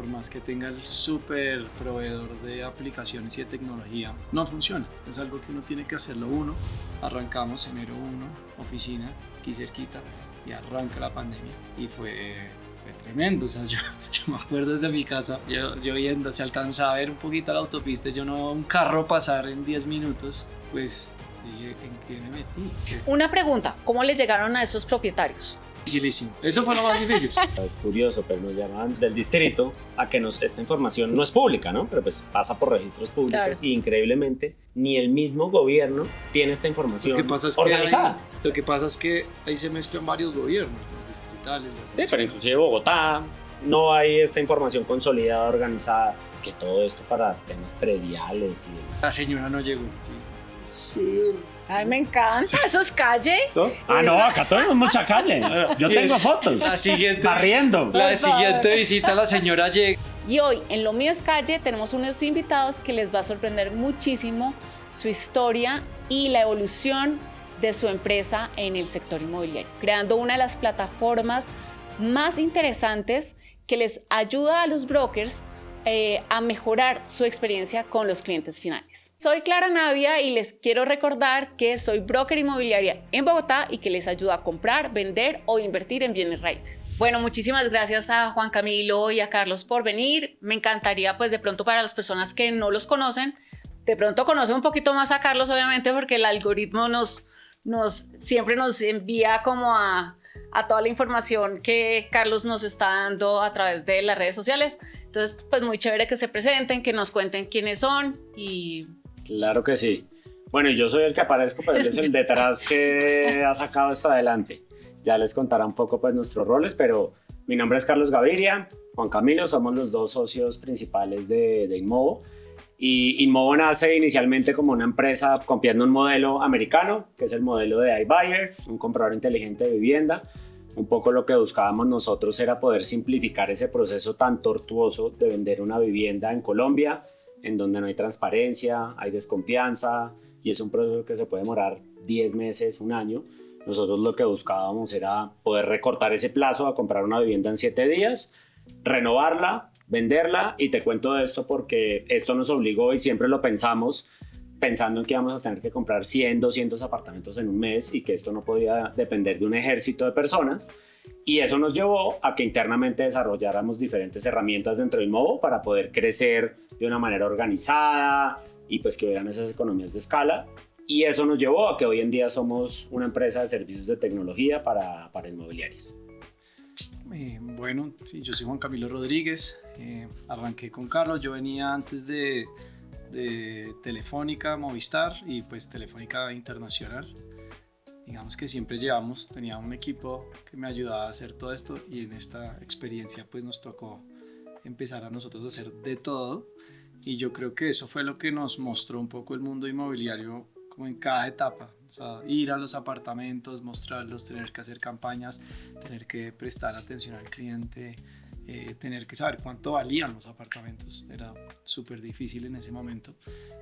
por más que tenga el súper proveedor de aplicaciones y de tecnología, no funciona. Es algo que uno tiene que hacerlo uno. Arrancamos enero 1, oficina, aquí cerquita, y arranca la pandemia. Y fue tremendo, o sea, yo me acuerdo desde mi casa, yo viendo, se alcanzaba a ver un poquito la autopista, yo no veo un carro pasar en 10 minutos, pues dije, ¿en qué me metí? Una pregunta, ¿cómo le llegaron a esos propietarios? Dificilísimo. Eso fue lo más difícil. Curioso, pero nos llamaban del distrito a que esta información no es pública, ¿no? Pero pues pasa por registros públicos. Claro. Y increíblemente ni el mismo gobierno tiene esta información organizada. Lo que pasa es que ahí se mezclan varios gobiernos, los distritales. Sí, pero inclusive Bogotá no hay esta información consolidada, organizada, que todo esto para temas prediales. La señora no llegó. Sí. Ay, me encanta, eso es calle. ¿No? Ah, no, acá tenemos mucha calle. Yo tengo fotos. La siguiente, barriendo. La siguiente visita la señora llega. Y hoy en Lo Mío es Calle tenemos unos invitados que les va a sorprender muchísimo su historia y la evolución de su empresa en el sector inmobiliario, creando una de las plataformas más interesantes que les ayuda a los brokers a mejorar su experiencia con los clientes finales. Soy Clara Navia y les quiero recordar que soy broker inmobiliaria en Bogotá y que les ayuda a comprar, vender o invertir en bienes raíces. Bueno, muchísimas gracias a Juan Camilo y a Carlos por venir. Me encantaría, pues de pronto para las personas que no los conocen, de pronto conocen un poquito más a Carlos, obviamente, porque el algoritmo siempre nos envía como a toda la información que Carlos nos está dando a través de las redes sociales. Entonces, pues muy chévere que se presenten, que nos cuenten quiénes son y... Claro que sí. Bueno, yo soy el que aparezco, pero él es el detrás que ha sacado esto adelante. Ya les contará un poco pues nuestros roles, pero mi nombre es Carlos Gaviria, Juan Camilo, somos los dos socios principales de Inmovo. Y Inmovo nace inicialmente como una empresa copiando un modelo americano, que es el modelo de iBuyer, un comprador inteligente de vivienda. Un poco lo que buscábamos nosotros era poder simplificar ese proceso tan tortuoso de vender una vivienda en Colombia, en donde no hay transparencia, hay desconfianza y es un proceso que se puede demorar 10 meses, un año. Nosotros lo que buscábamos era poder recortar ese plazo a comprar una vivienda en 7 días, renovarla, venderla, y te cuento de esto porque esto nos obligó y siempre lo pensamos pensando en que íbamos a tener que comprar 100, 200 apartamentos en un mes y que esto no podía depender de un ejército de personas. Y eso nos llevó a que internamente desarrolláramos diferentes herramientas dentro de Inmovo para poder crecer de una manera organizada y pues que hubieran esas economías de escala. Y eso nos llevó a que hoy en día somos una empresa de servicios de tecnología para inmobiliarias. Bueno, sí, yo soy Juan Camilo Rodríguez, arranqué con Carlos, yo venía antes de Telefónica, Movistar y pues Telefónica Internacional. Digamos que siempre tenía un equipo que me ayudaba a hacer todo esto y en esta experiencia pues nos tocó empezar a nosotros a hacer de todo y yo creo que eso fue lo que nos mostró un poco el mundo inmobiliario como en cada etapa, o sea, ir a los apartamentos, mostrarlos, tener que hacer campañas, tener que prestar atención al cliente, tener que saber cuánto valían los apartamentos, era súper difícil en ese momento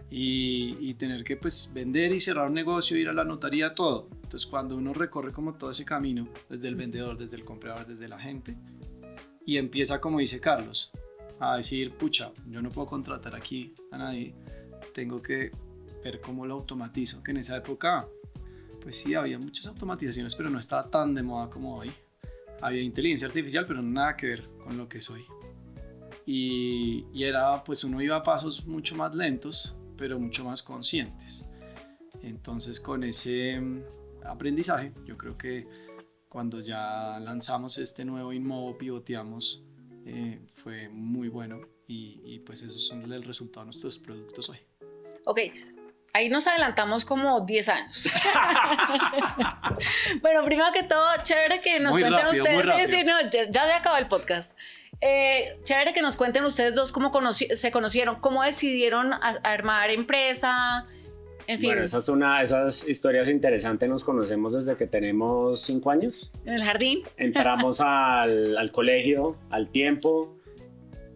y tener que pues vender y cerrar un negocio, ir a la notaría, todo. Entonces cuando uno recorre como todo ese camino, desde el vendedor, desde el comprador, desde la gente y empieza, como dice Carlos, a decir, pucha, yo no puedo contratar aquí a nadie, tengo que ver cómo lo automatizo, que en esa época pues sí, había muchas automatizaciones, pero no estaba tan de moda como hoy. Había inteligencia artificial, pero nada que ver con lo que soy. Y era, pues uno iba a pasos mucho más lentos, pero mucho más conscientes. Entonces, con ese aprendizaje, yo creo que cuando ya lanzamos este nuevo Inmovo, pivoteamos, fue muy bueno y pues esos son el resultado de nuestros productos hoy. Ok. Ahí nos adelantamos como 10 años. Bueno, primero que todo, chévere que nos cuenten ustedes. Sí, no, ya se acabó el podcast. Chévere que nos cuenten ustedes dos cómo se conocieron, cómo decidieron armar empresa, en fin. Bueno, esas historias interesantes. Nos conocemos desde que tenemos 5 años. En el jardín. Entramos al colegio, al tiempo,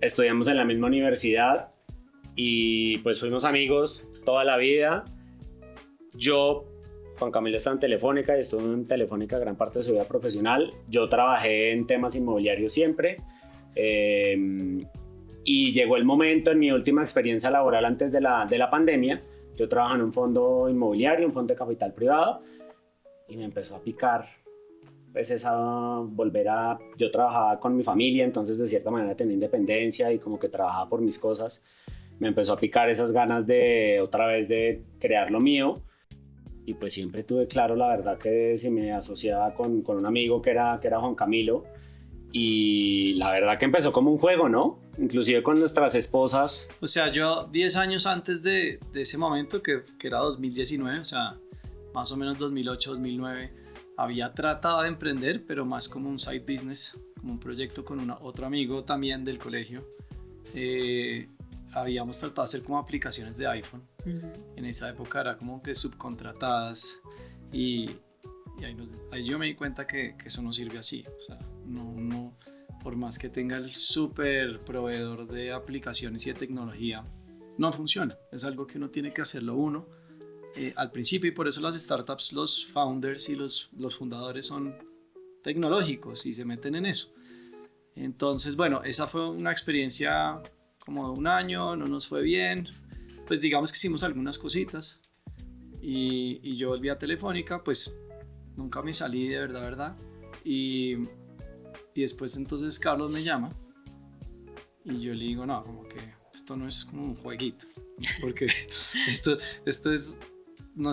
estudiamos en la misma universidad y pues fuimos amigos toda la vida. Juan Camilo estaba en Telefónica y estuvo en Telefónica gran parte de su vida profesional. Yo trabajé en temas inmobiliarios siempre. Y llegó el momento en mi última experiencia laboral antes de la pandemia. Yo trabajaba en un fondo inmobiliario, un fondo de capital privado, y me empezó a picar pues yo trabajaba con mi familia, entonces de cierta manera tenía independencia y como que trabajaba por mis cosas. Me empezó a picar esas ganas de otra vez de crear lo mío, y pues siempre tuve claro la verdad que si me asociaba con un amigo que era Juan Camilo, y la verdad que empezó como un juego, ¿no? Inclusive con nuestras esposas. O sea, yo 10 años antes de ese momento, que era 2019, o sea, más o menos 2008, 2009, había tratado de emprender, pero más como un side business, como un proyecto con otro amigo también del colegio. Habíamos tratado de hacer como aplicaciones de iPhone. En esa época era como que subcontratadas, y ahí yo me di cuenta que eso no sirve así. O sea, no, por más que tenga el súper proveedor de aplicaciones y de tecnología, no funciona. Es algo que uno tiene que hacerlo uno al principio, y por eso las startups, los founders y los fundadores son tecnológicos y se meten en eso. Entonces, bueno, esa fue una experiencia como de un año, no nos fue bien. Pues digamos que hicimos algunas cositas, y yo volví a Telefónica, pues nunca me salí de verdad. Y después entonces Carlos me llama y yo le digo, no, como que esto no es como un jueguito, porque esto es,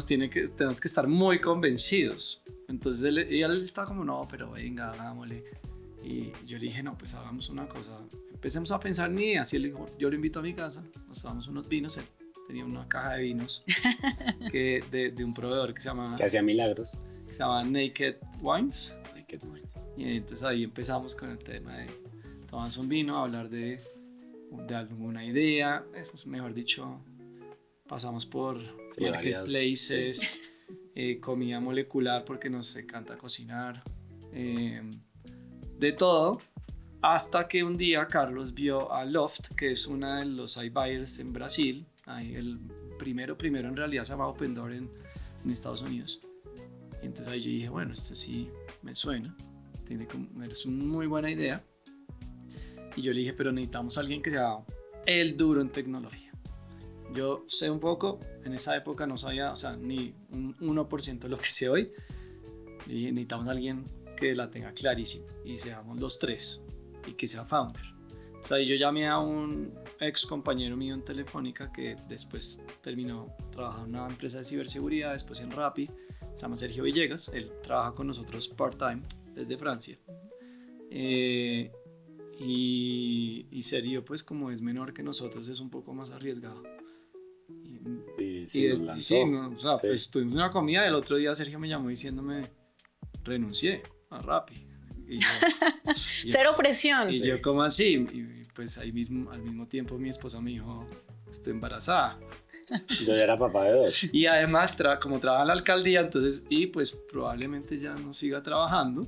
tenemos que estar muy convencidos. Entonces él estaba como, no, pero venga, hagámosle. Y yo le dije, no, pues hagamos una cosa, empecemos a pensar en ideas. Y él dijo, yo lo invito a mi casa, nos tomamos unos vinos. Él tenía una caja de vinos de un proveedor que hacía milagros. Se llama Naked Wines. Naked Wines. Y entonces ahí empezamos con el tema de tomamos un vino, a hablar de alguna idea. Eso es, mejor dicho, pasamos por marketplaces, comida molecular, porque nos encanta cocinar, de todo, hasta que un día Carlos vio a Loft, que es una de los iBuyers en Brasil. Ahí el primero en realidad se llama Open Door en Estados Unidos. Y entonces ahí yo dije, bueno, esto sí me suena, es una muy buena idea. Y yo le dije, pero necesitamos a alguien que sea el duro en tecnología. Yo sé un poco, en esa época no sabía, o sea, ni un 1% de lo que sé hoy. Le dije, necesitamos a alguien que la tenga clarísima, y seamos los tres, y que sea founder. O sea, yo llamé a un ex compañero mío en Telefónica, que después terminó trabajando en una empresa de ciberseguridad, después en Rappi. Se llama Sergio Villegas. Él trabaja con nosotros part-time desde Francia. Y Sergio, pues como es menor que nosotros, es un poco más arriesgado. Pues tuvimos una comida, y el otro día Sergio me llamó diciéndome, renuncié a Rappi. Y yo, Cero presión. Y yo, ¿cómo así? Y pues ahí mismo, al mismo tiempo, mi esposa me dijo, estoy embarazada. Yo ya era papá de 2. Y además, como trabaja en la alcaldía, entonces, y pues probablemente ya no siga trabajando.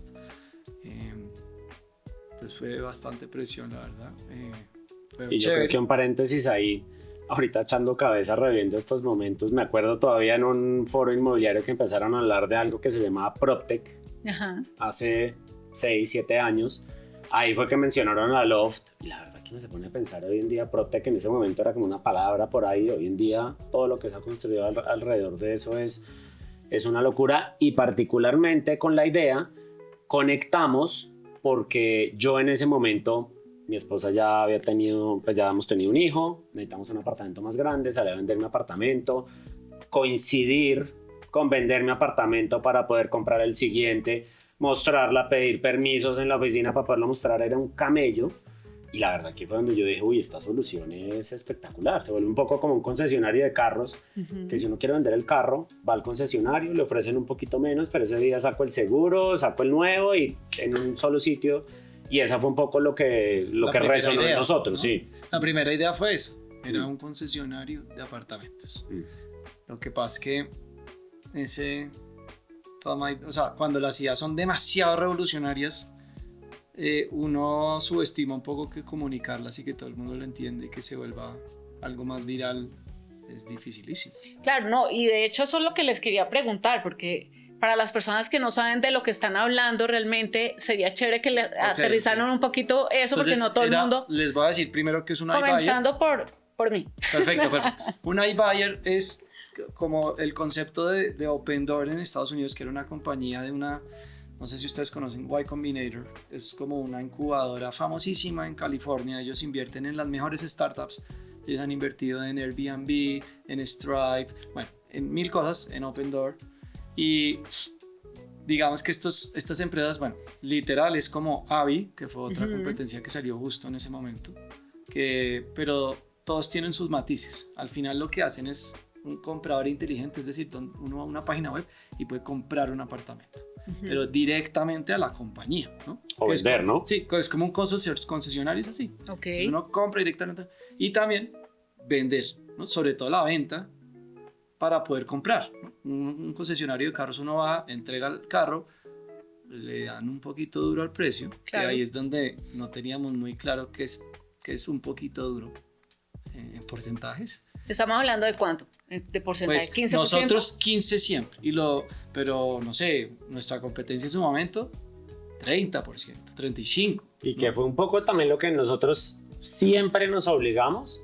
Entonces fue bastante presión, la verdad. Y yo creo que un paréntesis ahí, ahorita echando cabeza, reviendo estos momentos, me acuerdo todavía en un foro inmobiliario que empezaron a hablar de algo que se llamaba PropTech. Ajá. Hace 6, 7 años. Ahí fue que mencionaron a Loft, y la verdad que uno se pone a pensar hoy en día, PropTech en ese momento era como una palabra por ahí. Hoy en día todo lo que se ha construido alrededor de eso es una locura, y particularmente con la idea conectamos porque yo en ese momento, mi esposa ya había tenido, pues ya habíamos tenido un hijo, necesitamos un apartamento más grande, salí a vender mi apartamento, coincidir con vender mi apartamento para poder comprar el siguiente, mostrarla, pedir permisos en la oficina para poderlo mostrar, era un camello. Y la verdad que fue donde yo dije, uy, esta solución es espectacular. Se vuelve un poco como un concesionario de carros, que si uno quiere vender el carro, va al concesionario, le ofrecen un poquito menos, pero ese día saco el seguro, saco el nuevo, y en un solo sitio. Y esa fue un poco lo que resonó en nosotros, ¿no? Sí. La primera idea fue eso, era un concesionario de apartamentos. Lo que pasa es que cuando las ideas son demasiado revolucionarias, uno subestima un poco que comunicarlas y que todo el mundo lo entiende y que se vuelva algo más viral es dificilísimo. Claro, no, y de hecho eso es lo que les quería preguntar, porque para las personas que no saben de lo que están hablando, realmente sería chévere que le aterrizaran un poquito eso. Entonces, porque no todo el mundo... Les voy a decir primero que es un iBuyer. Comenzando por mí. Perfecto. Un iBuyer es como el concepto de Opendoor en Estados Unidos, que era una compañía de una... No sé si ustedes conocen Y Combinator, es como una incubadora famosísima en California. Ellos invierten en las mejores startups. Ellos han invertido en Airbnb, en Stripe, bueno, en 1000 cosas, en Opendoor. Y digamos que estas empresas, bueno, literal es como Avi, que fue otra competencia que salió justo en ese momento, pero todos tienen sus matices. Al final lo que hacen es un comprador inteligente, es decir, uno va a una página web y puede comprar un apartamento, pero directamente a la compañía, ¿no? O vender, ¿no? Sí, es como un concesionario, es así. Okay. Entonces uno compra directamente y también vender, ¿no? Sobre todo la venta para poder comprar, ¿no? Un concesionario de carros, uno va, entrega el carro, le dan un poquito duro al precio, claro. Que ahí es donde no teníamos muy claro que es un poquito duro en porcentajes. ¿Estamos hablando de cuánto? ¿De porcentaje? Pues, 15%. Nosotros 15 siempre, pero no sé, nuestra competencia en su momento 30%, 35%. Y que fue un poco también lo que nosotros siempre nos obligamos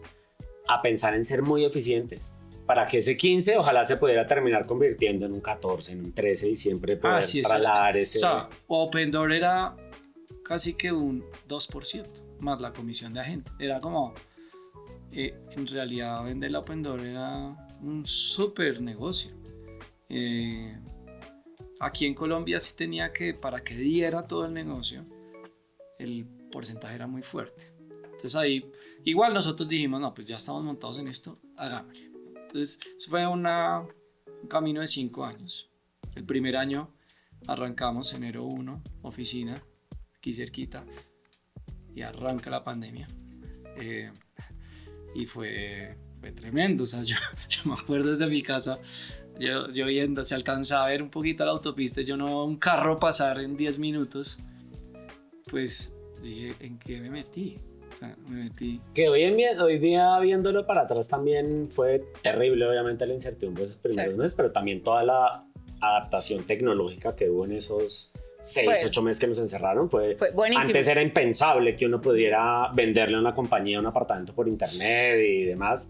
a pensar en ser muy eficientes, para que ese 15 ojalá se pudiera terminar convirtiendo en un 14, en un 13 y siempre poder trasladar ese... O sea, Opendoor era casi que un 2% más la comisión de agente. Era como, en realidad vender la Opendoor era un súper negocio. Aquí en Colombia sí tenía que, para que diera todo el negocio, el porcentaje era muy fuerte. Entonces ahí, igual nosotros dijimos, no, pues ya estamos montados en esto, hagámoslo. Entonces, eso fue un camino de 5 años. El primer año arrancamos, enero 1, oficina, aquí cerquita, y arranca la pandemia. Y fue tremendo. O sea, yo me acuerdo desde mi casa, yo viendo, se alcanzaba a ver un poquito la autopista, yo no veo un carro pasar en 10 minutos. Pues dije, ¿en qué me metí? O sea, me metí. Que hoy día viéndolo para atrás también fue terrible, obviamente, la incertidumbre de esos primeros meses, pero también toda la adaptación tecnológica que hubo en esos 6-8 meses que nos encerraron fue buenísimo. Antes era impensable que uno pudiera venderle a una compañía un apartamento por internet y demás.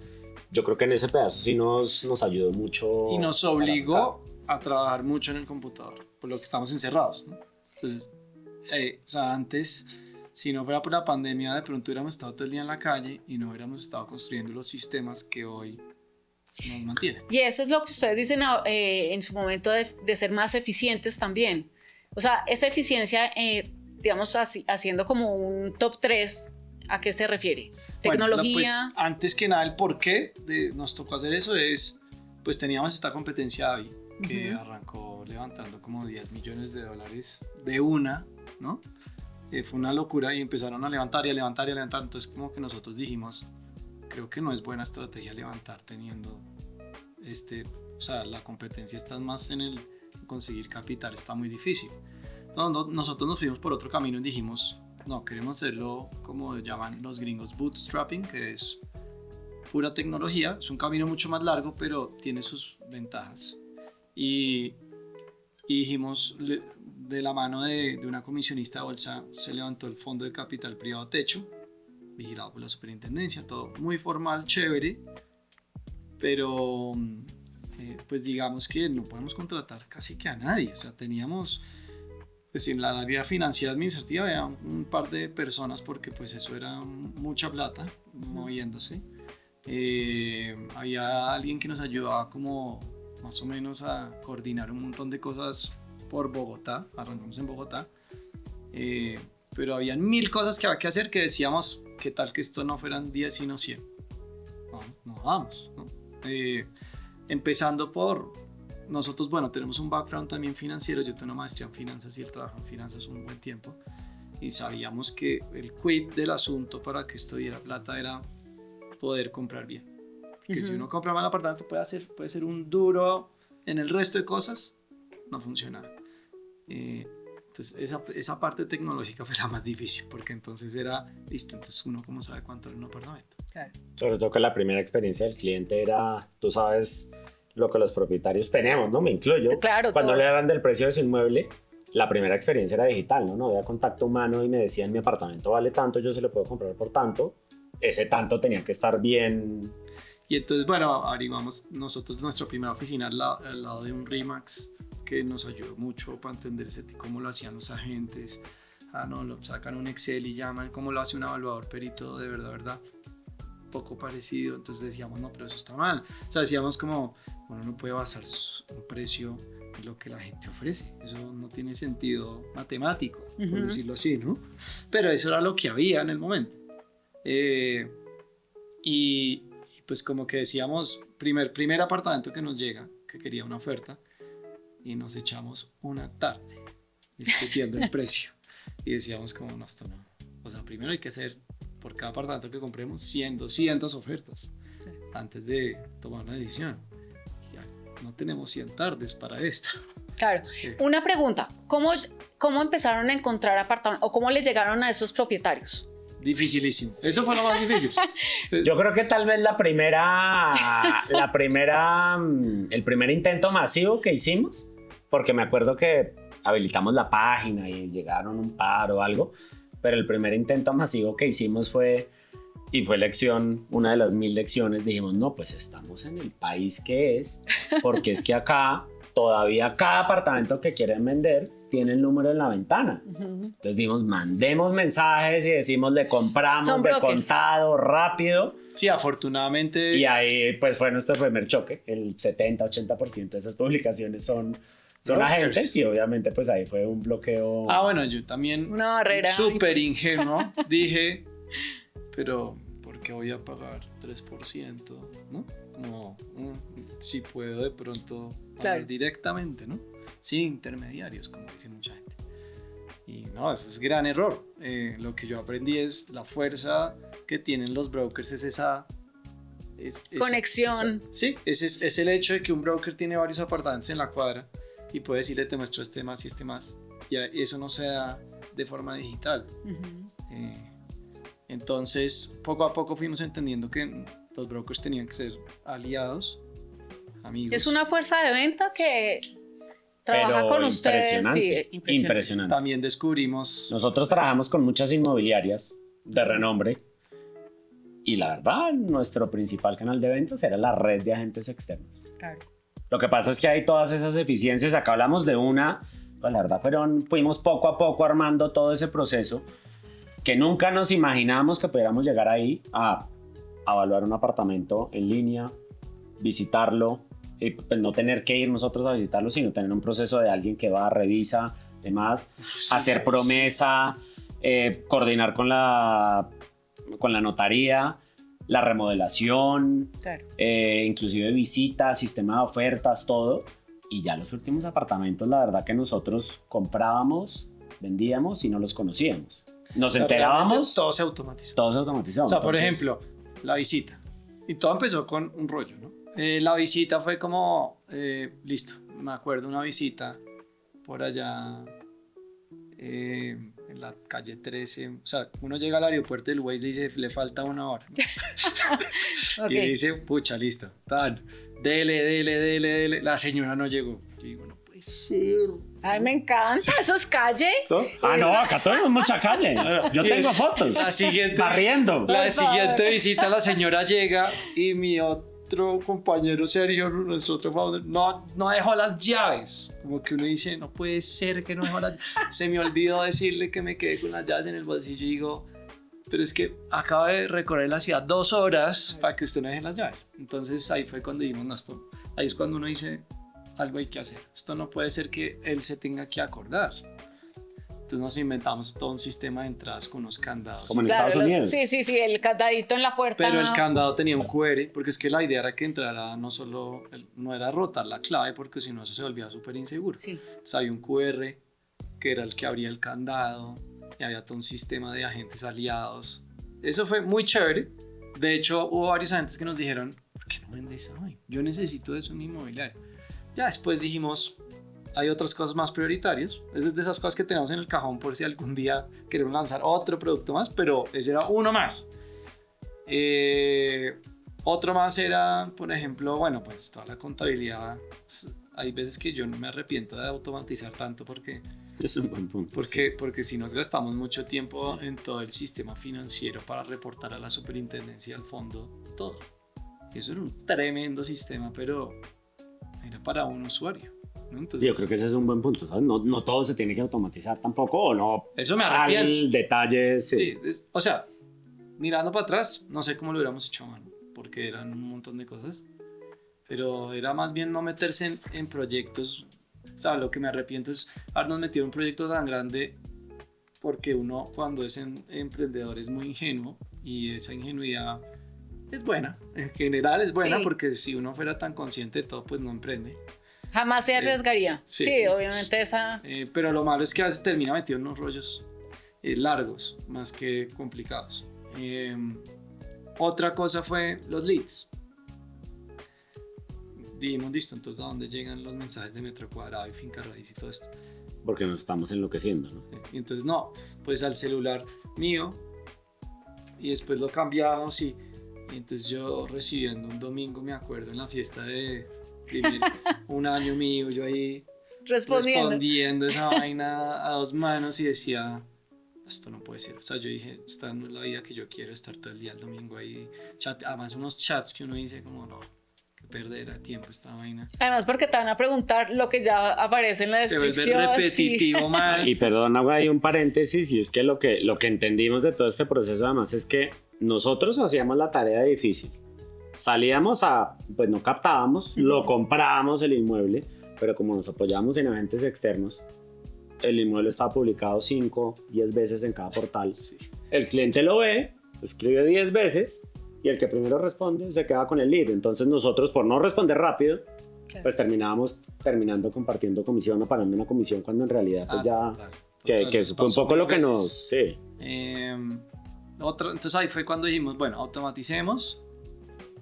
Yo creo que en ese pedazo sí nos ayudó mucho. Y nos obligó a trabajar mucho en el computador, por lo que estamos encerrados, ¿no? Entonces, o sea, antes, si no fuera por la pandemia, de pronto hubiéramos estado todo el día en la calle y no hubiéramos estado construyendo los sistemas que hoy nos mantienen. Y eso es lo que ustedes dicen en su momento de ser más eficientes también. O sea, esa eficiencia, digamos, haciendo como un top 3, ¿a qué se refiere? Tecnología. Bueno, pues, antes que nada, el por qué nos tocó hacer eso es, pues teníamos esta competencia AVI, que arrancó levantando como $10 millones de una, ¿no? Fue una locura y empezaron a levantar y a levantar y a levantar. Entonces, como que nosotros dijimos, creo que no es buena estrategia levantar teniendo o sea, la competencia está más en conseguir capital, está muy difícil. Entonces, nosotros nos fuimos por otro camino y dijimos, no, queremos hacerlo como llaman los gringos bootstrapping, que es pura tecnología. Es un camino mucho más largo, pero tiene sus ventajas. Y dijimos, de la mano de una comisionista de bolsa, se levantó el fondo de capital privado Techo, vigilado por la superintendencia, todo muy formal, chévere, pero pues digamos que no podemos contratar casi que a nadie. O sea, teníamos, pues en la área financiera administrativa había un par de personas, porque pues eso era mucha plata moviéndose. Había alguien que nos ayudaba como más o menos a coordinar un montón de cosas por Bogotá, arrancamos en Bogotá, pero habían 1000 cosas que había que hacer que decíamos, ¿qué tal que esto no fueran 10 sino 100? No vamos, ¿no? Empezando por nosotros, bueno, tenemos un background también financiero, yo tengo una maestría en finanzas y el trabajo en finanzas un buen tiempo, y sabíamos que el quid del asunto para que esto diera plata era poder comprar bien, porque si uno compra mal apartamento puede ser un duro en el resto de cosas, no funciona. Entonces esa parte tecnológica fue la más difícil, porque entonces era listo, entonces uno cómo sabe cuánto era un apartamento. Claro. Sobre todo que la primera experiencia del cliente era, tú sabes, lo que los propietarios tenemos, ¿no? Me incluyo. Claro, Cuando todo. le hablan del precio de su inmueble, la primera experiencia era digital, ¿no? No había contacto humano y me decían, mi apartamento vale tanto, yo se lo puedo comprar por tanto. Ese tanto tenía que estar bien. Y entonces, bueno, abrimos nosotros nuestra primera oficina al lado de un RE/MAX que nos ayudó mucho para entender cómo lo hacían los agentes. No, lo sacan un Excel y llaman, cómo lo hace un evaluador perito de verdad, poco parecido. Entonces decíamos, no, pero eso está mal. O sea, decíamos como, bueno, no puede basar un precio en lo que la gente ofrece. Eso no tiene sentido matemático, por decirlo así, ¿no? Pero eso era lo que había en el momento. Y pues como que decíamos, primer apartamento que nos llega, que quería una oferta, y nos echamos una tarde discutiendo el precio. Y decíamos como, no, esto no. O sea, primero hay que hacer, por cada apartamento que compremos, 100, 200 ofertas antes de tomar una decisión. Ya no tenemos 100 tardes para esto. Claro. Una pregunta, ¿cómo empezaron a encontrar apartamentos o cómo les llegaron a esos propietarios? Dificilísimo. Eso fue lo más difícil. Yo creo que tal vez el primer intento masivo que hicimos, porque me acuerdo que habilitamos la página y llegaron un par o algo, pero el primer intento masivo que hicimos fue lección, una de las 1000 lecciones, dijimos, no, pues estamos en el país que es, porque es que acá todavía cada apartamento que quieren vender tiene el número en la ventana. Entonces dijimos, mandemos mensajes y decimos, le compramos de contado, rápido. Sí, afortunadamente. Y ahí pues fue nuestro primer choque. El 70-80% de esas publicaciones son agentes y obviamente pues ahí fue un bloqueo. Bueno, yo también. Una barrera. Súper ingenuo. Dije, pero ¿por qué voy a pagar 3%? ¿No? Como si puedo de pronto pagar directamente, ¿no? Sin intermediarios, como dice mucha gente. Y no, ese es gran error. Lo que yo aprendí es la fuerza que tienen los brokers, es esa conexión. Sí, es el hecho de que un broker tiene varios apartamentos en la cuadra y puede decirle, te muestro este más y este más. Y eso no se da de forma digital. Entonces, poco a poco fuimos entendiendo que los brokers tenían que ser aliados, amigos. Es una fuerza de venta que trabaja con ustedes. Sí, impresionante. También descubrimos. Nosotros trabajamos con muchas inmobiliarias de renombre y la verdad, nuestro principal canal de ventas era la red de agentes externos. Claro. Lo que pasa es que hay todas esas eficiencias. Acá hablamos de una, pues la verdad fuimos poco a poco armando todo ese proceso que nunca nos imaginamos que pudiéramos llegar ahí a evaluar un apartamento en línea, visitarlo, y pues no tener que ir nosotros a visitarlo, sino tener un proceso de alguien que va, revisa, demás, hacer promesa, coordinar con la notaría, la remodelación, claro. Inclusive visitas, sistema de ofertas, todo. Y ya los últimos apartamentos, la verdad que nosotros comprábamos, vendíamos y no los conocíamos. Nos enterábamos. Todo se automatizó. Todo se automatizó. O sea, por ejemplo, la visita. Y todo empezó con un rollo, ¿no? La visita fue como, listo, me acuerdo una visita por allá en la calle 13. O sea, uno llega al aeropuerto del Waze y dice, le falta 1 hora, ¿no? Okay. Y dice, pucha, listo, tan, dele. La señora no llegó. Yo digo, no puede ser. Ay, me encanta, ¿eso es calle? ¿No? No, acá tenemos mucha calle. Yo tengo fotos. La siguiente, barriendo. La siguiente visita, la señora llega y mi otro compañero Sergio, nuestro otro founder, no dejó las llaves. Como que uno dice, no puede ser que no dejó las llaves. Se me olvidó decirle que me quedé con las llaves en el bolsillo y digo, pero es que acabo de recorrer la ciudad 2 horas para que usted no deje las llaves. Entonces ahí fue cuando dijimos, no, ahí es cuando uno dice, algo hay que hacer. Esto no puede ser que él se tenga que acordar. Entonces nos inventamos todo un sistema de entradas con unos candados. Como en Estados Unidos. Sí, el candadito en la puerta. Pero el candado tenía un QR, porque es que la idea era que entrara no era rotar la clave, porque si no eso se volvía súper inseguro. Sí. Entonces había un QR que era el que abría el candado y había todo un sistema de agentes aliados. Eso fue muy chévere. De hecho, hubo varios agentes que nos dijeron, ¿por qué no vendes hoy? Yo necesito eso en mi inmobiliario. Ya después dijimos, hay otras cosas más prioritarias. Es de esas cosas que tenemos en el cajón por si algún día queremos lanzar otro producto más, pero ese era uno más. Otro más era, por ejemplo, bueno, pues toda la contabilidad. Hay veces que yo no me arrepiento de automatizar tanto porque Es un buen punto. porque si nos gastamos mucho tiempo en todo el sistema financiero para reportar a la superintendencia al fondo todo. Y eso era un tremendo sistema, pero era para un usuario, ¿no? Entonces, Yo creo que ese es un buen punto, ¿sabes? No todo se tiene que automatizar tampoco, o no. eso me arrepiento. Al detalle, sí. Sí, o sea, mirando para atrás, no sé cómo lo hubiéramos hecho a mano, porque eran un montón de cosas, pero era más bien no meterse en proyectos. O sea, lo que me arrepiento es habernos metido en un proyecto tan grande, porque uno cuando es emprendedor es muy ingenuo y esa ingenuidad es buena, en general es buena, Sí. porque si uno fuera tan consciente de todo, pues no emprende. Jamás se arriesgaría. Sí. Sí, obviamente esa... Pero lo malo es que a veces termina metido en unos rollos largos, más que complicados. Otra cosa fue los leads. Dijimos, listo, entonces ¿a dónde llegan los mensajes de metro cuadrado y finca raíz y todo esto? Porque nos estamos enloqueciendo, ¿no? Y entonces no, pues al celular mío, y después lo cambiamos y entonces yo recibiendo un domingo, me acuerdo, en la fiesta de un año mío, yo ahí respondiendo esa vaina a 2 manos y decía, esto no puede ser. O sea, yo dije, esta no es la vida que yo quiero, estar todo el día el domingo ahí, además unos chats que uno dice como, no, que perder a tiempo esta vaina. Además porque te van a preguntar lo que ya aparece en la Se descripción. vuelve repetitivo, mal. Y perdón, hago ahí un paréntesis, y es que lo que entendimos de todo este proceso además es que nosotros hacíamos la tarea difícil. Salíamos pues no captábamos, lo comprábamos el inmueble, pero como nos apoyábamos en agentes externos, el inmueble estaba publicado 5, 10 veces en cada portal. Sí. El cliente lo ve, escribe 10 veces y el que primero responde se queda con el lead. Entonces nosotros, por no responder rápido, Claro. pues terminábamos terminando compartiendo comisión o pagando una comisión, cuando en realidad pues ya... Total, Que eso fue un pasó poco lo mil que veces. nos... Sí. Entonces ahí fue cuando dijimos, bueno, automaticemos.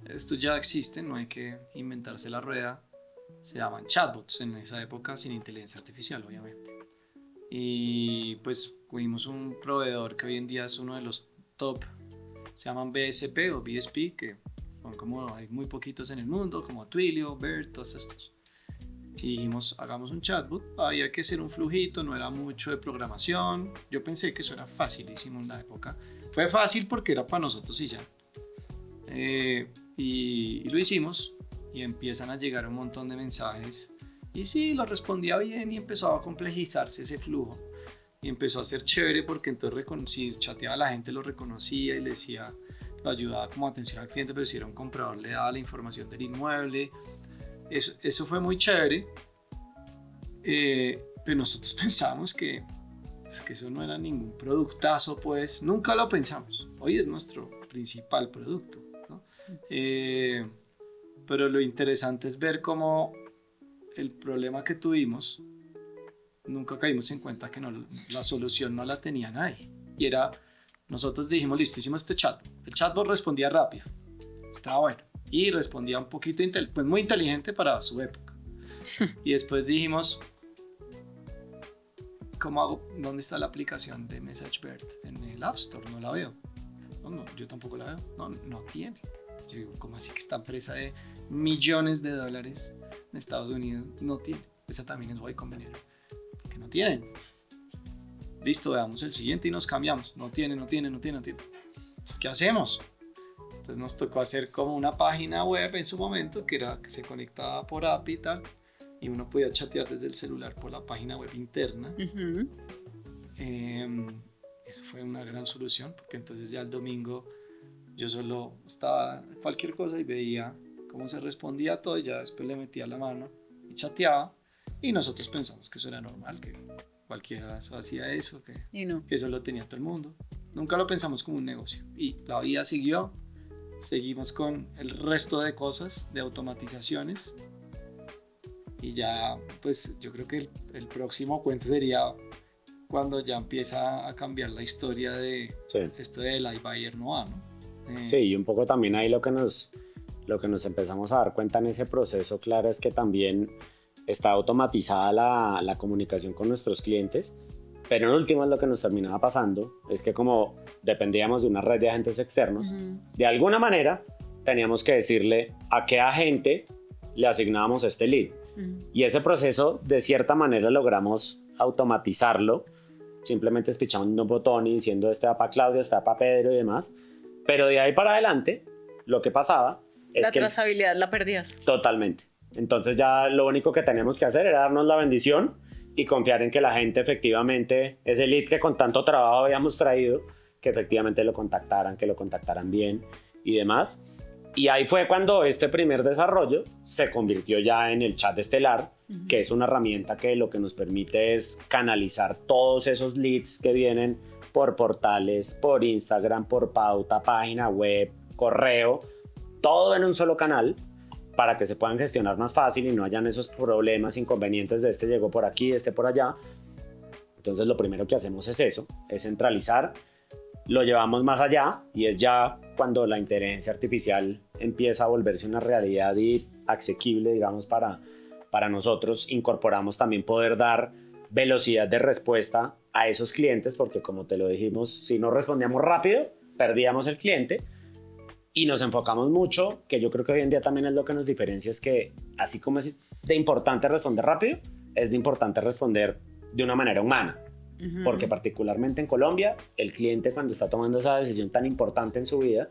Esto ya existe, no hay que inventarse la rueda. Se llaman chatbots en esa época, sin inteligencia artificial, obviamente. Y pues tuvimos un proveedor que hoy en día es uno de los top, se llaman BSP o BSP, que son como, hay muy poquitos en el mundo, como Twilio, BERT, todos estos. Y dijimos, hagamos un chatbot. Había que hacer un flujito, no era mucho de programación. Yo pensé que eso era facilísimo en la época. Fue fácil porque era para nosotros y ya. Y lo hicimos, y empiezan a llegar un montón de mensajes. Y sí, lo respondía bien y empezó a complejizarse ese flujo. Y empezó a ser chévere porque entonces chateaba a la gente, lo reconocía y le decía, lo ayudaba como atención al cliente, pero si era un comprador le daba la información del inmueble. Eso fue muy chévere, pero nosotros pensábamos que eso no era ningún productazo, pues nunca lo pensamos. Hoy es nuestro principal producto, ¿no? Pero lo interesante es ver cómo el problema que tuvimos, nunca caímos en cuenta que la solución no la tenía nadie. Y era, nosotros dijimos, listo, hicimos este chatbot. El chatbot respondía rápido, estaba bueno. Y respondía un poquito, pues muy inteligente para su época. Y después dijimos, ¿cómo hago? ¿Dónde está la aplicación de MessageBird? En el App Store, no la veo. No, yo tampoco la veo. No tiene. Yo digo, ¿cómo así que esta empresa de millones de dólares en Estados Unidos no tiene? Esa también es muy conveniente. Porque no tienen. Listo, veamos el siguiente y nos cambiamos. No tiene. Entonces, ¿qué hacemos? Entonces nos tocó hacer como una página web en su momento que se conectaba por API y tal, y uno podía chatear desde el celular por la página web interna. Uh-huh. Eso fue una gran solución, porque entonces ya el domingo yo solo estaba cualquier cosa y veía cómo se respondía a todo, y ya después le metía la mano y chateaba, y nosotros pensamos que eso era normal, que cualquiera hacía eso, que eso lo tenía todo el mundo. Nunca lo pensamos como un negocio, y la vida siguió. Seguimos con el resto de cosas, de automatizaciones, y ya pues yo creo que el próximo cuento sería cuando ya empieza a cambiar la historia de esto del iBuyer no, ¿no? Sí, y un poco también ahí lo que nos empezamos a dar cuenta en ese proceso, Clara, es que también está automatizada la comunicación con nuestros clientes. Pero en último, lo que nos terminaba pasando es que como dependíamos de una red de agentes externos, de alguna manera teníamos que decirle a qué agente le asignábamos este lead. Y ese proceso, de cierta manera, logramos automatizarlo. Simplemente espichando un botón y diciendo este va para Claudio, este va para Pedro y demás. Pero de ahí para adelante, lo que pasaba es la que... trazabilidad la perdías. Totalmente. Entonces ya lo único que teníamos que hacer era darnos la bendición y confiar en que la gente efectivamente, ese lead que con tanto trabajo habíamos traído, que efectivamente lo contactaran, que lo contactaran bien y demás. Y ahí fue cuando este primer desarrollo se convirtió ya en el chat estelar, que es una herramienta que lo que nos permite es canalizar todos esos leads que vienen por portales, por Instagram, por pauta, página web, correo, todo en un solo canal para que se puedan gestionar más fácil y no hayan esos problemas, inconvenientes de este llegó por aquí, este por allá. Entonces lo primero que hacemos es eso, es centralizar. Lo llevamos más allá y es ya cuando la inteligencia artificial empieza a volverse una realidad y asequible, digamos, para nosotros. Incorporamos también poder dar velocidad de respuesta a esos clientes, porque como te lo dijimos, si no respondíamos rápido, perdíamos el cliente. Y nos enfocamos mucho, que yo creo que hoy en día también es lo que nos diferencia, es que así como es de importante responder rápido, es de importante responder de una manera humana. Porque particularmente en Colombia, el cliente cuando está tomando esa decisión tan importante en su vida,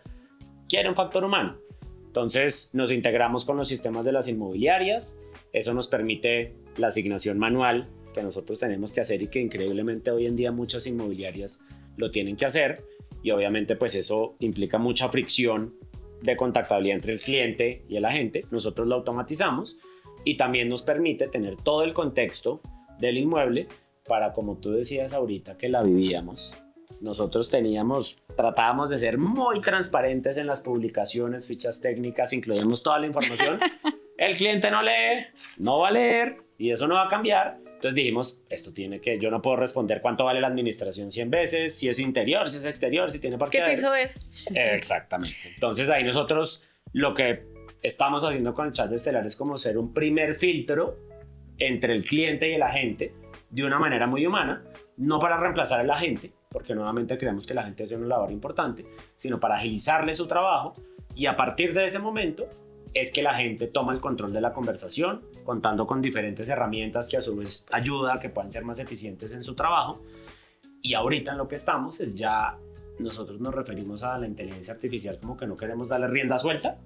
quiere un factor humano. Entonces nos integramos con los sistemas de las inmobiliarias, eso nos permite la asignación manual que nosotros tenemos que hacer y que increíblemente hoy en día muchas inmobiliarias lo tienen que hacer, y obviamente pues eso implica mucha fricción de contactabilidad entre el cliente y el agente. Nosotros lo automatizamos y también nos permite tener todo el contexto del inmueble para, como tú decías ahorita, que la vivíamos. Nosotros tratábamos de ser muy transparentes en las publicaciones, fichas técnicas, incluíamos toda la información. El cliente no lee, no va a leer y eso no va a cambiar. Entonces dijimos, yo no puedo responder cuánto vale la administración 100 veces, si es interior, si es exterior, si tiene parqueadero. ¿Qué piso es? Exactamente. Entonces ahí nosotros lo que estamos haciendo con el chat de Estelar es como ser un primer filtro entre el cliente y el agente, de una manera muy humana, no para reemplazar al agente, porque nuevamente creemos que la gente hace una labor importante, sino para agilizarle su trabajo, y a partir de ese momento es que la gente toma el control de la conversación, contando con diferentes herramientas que a su vez ayudan a que puedan ser más eficientes en su trabajo. Y ahorita en lo que estamos es ya, nosotros nos referimos a la inteligencia artificial como que no queremos darle rienda suelta,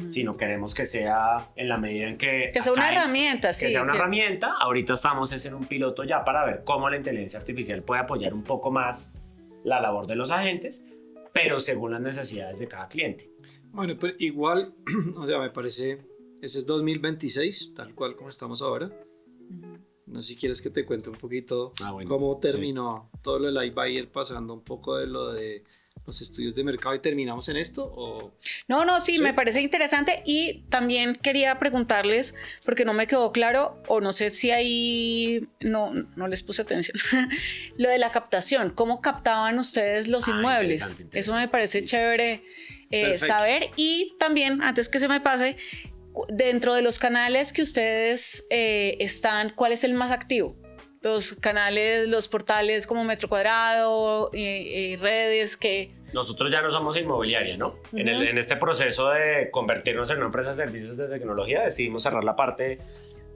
sino queremos que sea en la medida en que sea una herramienta, sí. Que sea una herramienta. Ahorita estamos en un piloto ya para ver cómo la inteligencia artificial puede apoyar un poco más la labor de los agentes, pero según las necesidades de cada cliente. Bueno, pero igual, o sea, me parece, ese es 2026, tal cual como estamos ahora. No sé si quieres que te cuente un poquito cómo terminó todo lo del iBuyer, pasando un poco de lo de los estudios de mercado y terminamos en esto, ¿o? No, sí, me parece interesante. Y también quería preguntarles, porque no me quedó claro, o no sé si ahí no les puse atención, lo de la captación. ¿Cómo captaban ustedes los inmuebles? Interesante. Eso me parece chévere saber. Y también, antes que se me pase, dentro de los canales que ustedes están, ¿cuál es el más activo? Los canales, los portales como Metro Cuadrado, redes que... Nosotros ya no somos inmobiliaria, ¿no? En este proceso de convertirnos en una empresa de servicios de tecnología decidimos cerrar la parte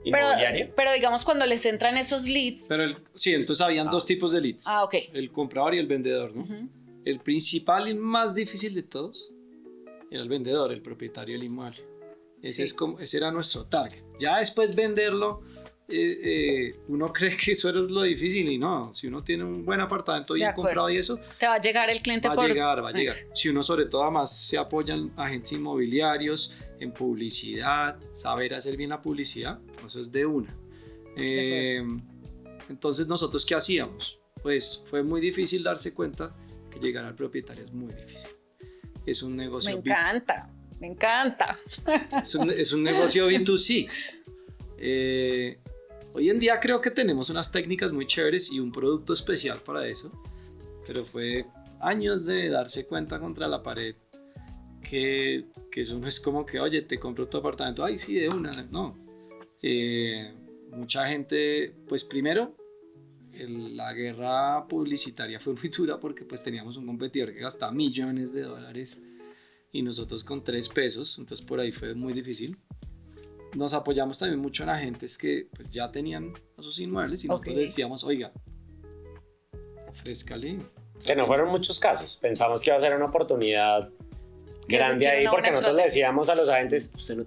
inmobiliaria. Pero digamos cuando les entran esos leads... Sí, entonces habían dos tipos de leads. Ok. El comprador y el vendedor, ¿no? El principal y más difícil de todos era el vendedor, el propietario del inmueble. Ese era nuestro target. Ya después venderlo... uno cree que eso es lo difícil y no, si uno tiene un buen apartamento bien comprado y eso, te va a llegar el cliente va a llegar. Si uno sobre todo además se apoya en agentes inmobiliarios, en publicidad, saber hacer bien la publicidad, eso es de una. Entonces nosotros ¿qué hacíamos? Pues fue muy difícil darse cuenta que llegar al propietario es muy difícil. Es un negocio me encanta es un negocio B2C. Hoy en día creo que tenemos unas técnicas muy chéveres y un producto especial para eso, pero fue años de darse cuenta contra la pared que eso no es como que, oye, te compro tu apartamento, ay, sí, de una, no. Mucha gente, pues primero, la guerra publicitaria fue muy dura porque pues teníamos un competidor que gastaba millones de dólares y nosotros con 3 pesos, entonces por ahí fue muy difícil. Nos apoyamos también mucho en agentes que pues, ya tenían sus inmuebles y nosotros les decíamos, oiga, ofrézcale. Que no fueron muchos casos. Pensamos que iba a ser una oportunidad grande ahí, porque nosotros le decíamos a los agentes, usted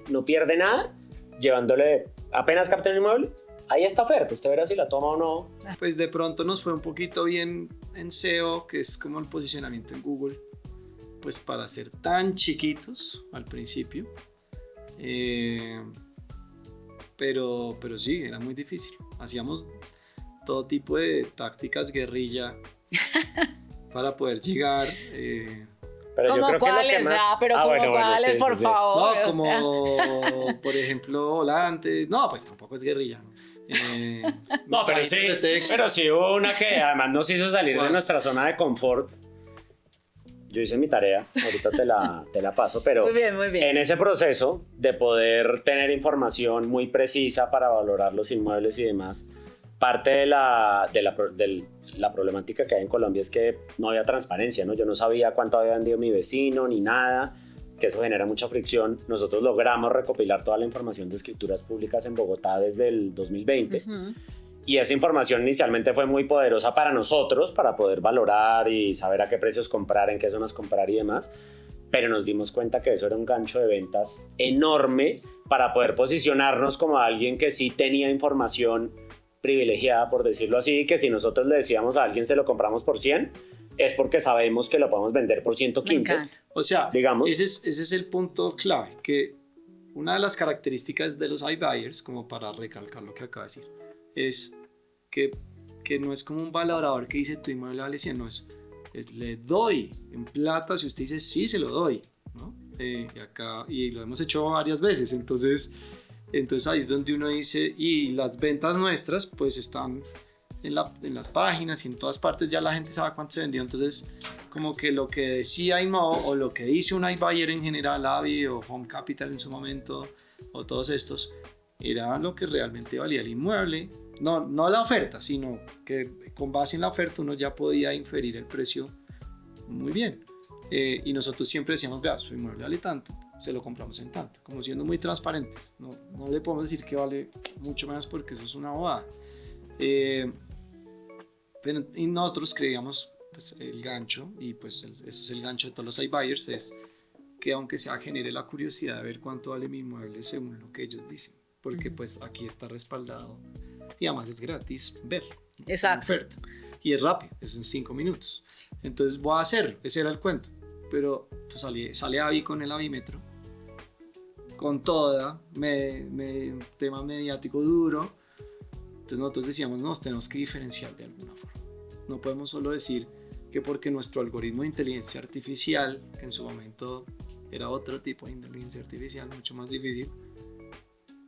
no pierde nada llevándole, apenas capta un inmueble, ahí está oferta, usted verá si la toma o no. Pues de pronto nos fue un poquito bien en SEO, que es como el posicionamiento en Google, pues para ser tan chiquitos al principio. Pero sí, era muy difícil. Hacíamos todo tipo de tácticas guerrilla para poder llegar. Pero yo creo que lo que más... pero cuáles, sí, por favor. No, como por ejemplo volantes. No, pues tampoco es guerrilla. No, pero sí hubo una que además nos hizo salir de nuestra zona de confort. Yo hice mi tarea, ahorita te la paso, pero muy bien. En ese proceso de poder tener información muy precisa para valorar los inmuebles y demás, parte de la problemática que hay en Colombia es que no había transparencia, ¿no? Yo no sabía cuánto había vendido mi vecino ni nada, que eso genera mucha fricción. Nosotros logramos recopilar toda la información de escrituras públicas en Bogotá desde el 2020. Y esa información inicialmente fue muy poderosa para nosotros, para poder valorar y saber a qué precios comprar, en qué zonas comprar y demás. Pero nos dimos cuenta que eso era un gancho de ventas enorme para poder posicionarnos como alguien que sí tenía información privilegiada, por decirlo así, que si nosotros le decíamos a alguien se lo compramos por 100, es porque sabemos que lo podemos vender por 115. O sea, digamos. Ese es el punto clave, que una de las características de los iBuyers, como para recalcar lo que acaba de decir, es que no es como un valorador que dice tu inmueble vale 100, no es le doy en plata, si usted dice sí, se lo doy, ¿no? Y lo hemos hecho varias veces, entonces ahí es donde uno dice, y las ventas nuestras pues están en las páginas y en todas partes, ya la gente sabe cuánto se vendió, entonces como que lo que decía IMO o lo que dice un iBuyer en general, Avi o Home Capital en su momento, o todos estos, era lo que realmente valía el inmueble. No la oferta, sino que con base en la oferta uno ya podía inferir el precio muy bien. Y nosotros siempre decíamos, vea, su inmueble vale tanto, se lo compramos en tanto, como siendo muy transparentes. No le podemos decir que vale mucho menos porque eso es una bobada. Y nosotros creíamos, pues el gancho, y pues ese es el gancho de todos los iBuyers, es que aunque sea genere la curiosidad de ver cuánto vale mi inmueble según lo que ellos dicen, porque pues aquí está respaldado. Y además es gratis ver. Exacto. Oferta. Y es rápido, es en 5 minutos. Entonces voy a hacerlo, ese era el cuento. Pero sale Avi con el avímetro, con toda, tema mediático duro. Entonces nosotros decíamos, nos tenemos que diferenciar de alguna forma. No podemos solo decir que porque nuestro algoritmo de inteligencia artificial, que en su momento era otro tipo de inteligencia artificial, mucho más difícil,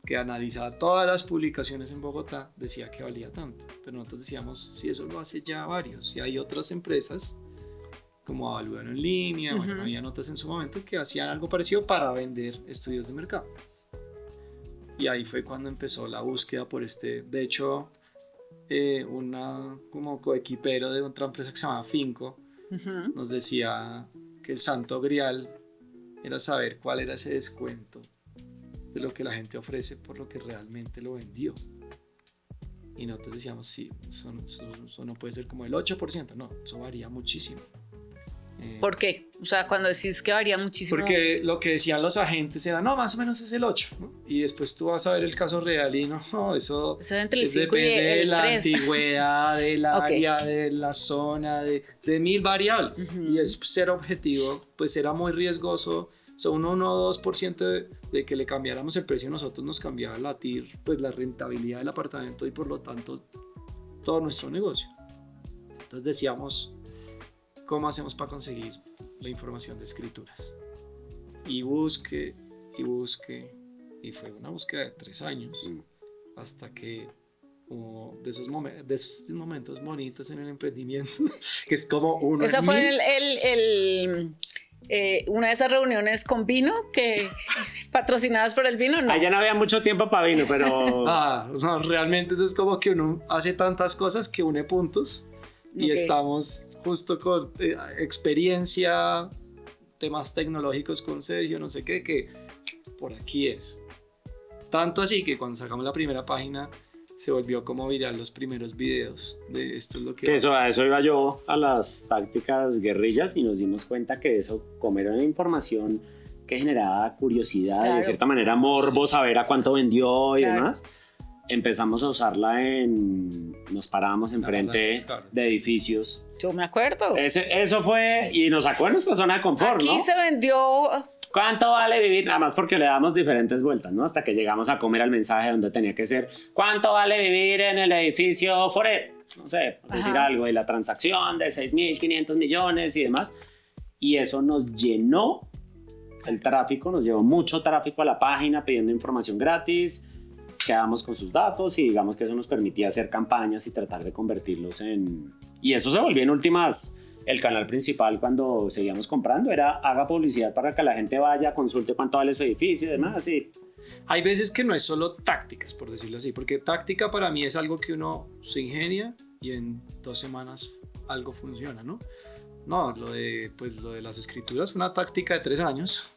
que analizaba todas las publicaciones en Bogotá, decía que valía tanto. Pero nosotros decíamos, si eso lo hace ya varios, y hay otras empresas como Avalúalo en línea, bueno, había notas en su momento que hacían algo parecido para vender estudios de mercado. Y ahí fue cuando empezó la búsqueda por de hecho, como coequipero de otra empresa que se llamaba Finco, nos decía que el santo grial era saber cuál era ese descuento de lo que la gente ofrece por lo que realmente lo vendió. Y nosotros decíamos, sí, eso no puede ser como el 8%, no, eso varía muchísimo. ¿Por qué? O sea, cuando decís que varía muchísimo. Porque lo que decían los agentes era, no, más o menos es el 8, ¿no? Y después tú vas a ver el caso real y no, eso es entre el 5 y depende el 3. de la antigüedad, del área, de la zona, de 1000 variables. Y es ser objetivo, pues era muy riesgoso. O sea, un 1 o 2% de que le cambiáramos el precio a nosotros nos cambiaba a latir pues, la rentabilidad del apartamento y por lo tanto todo nuestro negocio. Entonces decíamos, ¿cómo hacemos para conseguir la información de escrituras? Y busque, y fue una búsqueda de 3 años, hasta que de esos momentos bonitos en el emprendimiento, que es como uno. Esa fue una de esas reuniones con vino, que patrocinadas por el vino, ¿no? Allá no había mucho tiempo para vino, pero... no, realmente eso es como que uno hace tantas cosas que une puntos. Y estamos justo con experiencia, temas tecnológicos con Sergio, no sé qué, que por aquí es. Tanto así que cuando sacamos la primera página se volvió como viral los primeros videos de esto es lo que... A eso iba yo, a las tácticas guerrillas, y nos dimos cuenta que eso, como era una información que generaba curiosidad, Claro. de cierta manera morbo, saber a cuánto vendió y Claro. demás, empezamos a usarla nos parábamos enfrente Claro. de edificios. Yo me acuerdo. Eso fue, y nos sacó de nuestra zona de confort, Aquí ¿no? se vendió. ¿Cuánto vale vivir? Nada más porque le damos diferentes vueltas, ¿no? Hasta que llegamos a comer al mensaje donde tenía que ser ¿cuánto vale vivir en el edificio Foret? No sé, por decir algo, y la transacción de 6.500 millones y demás. Y eso nos llenó el tráfico, nos llevó mucho tráfico a la página pidiendo información gratis. Quedamos con sus datos y digamos que eso nos permitía hacer campañas y tratar de convertirlos en... Y eso se volvió en últimas... El canal principal cuando seguíamos comprando era haga publicidad para que la gente vaya, consulte cuánto vale su edificio y demás. Y Hay veces que no es solo tácticas, por decirlo así, porque táctica para mí es algo que uno se ingenia y en 2 semanas algo funciona, ¿no? No, lo de las escrituras fue una táctica de 3 años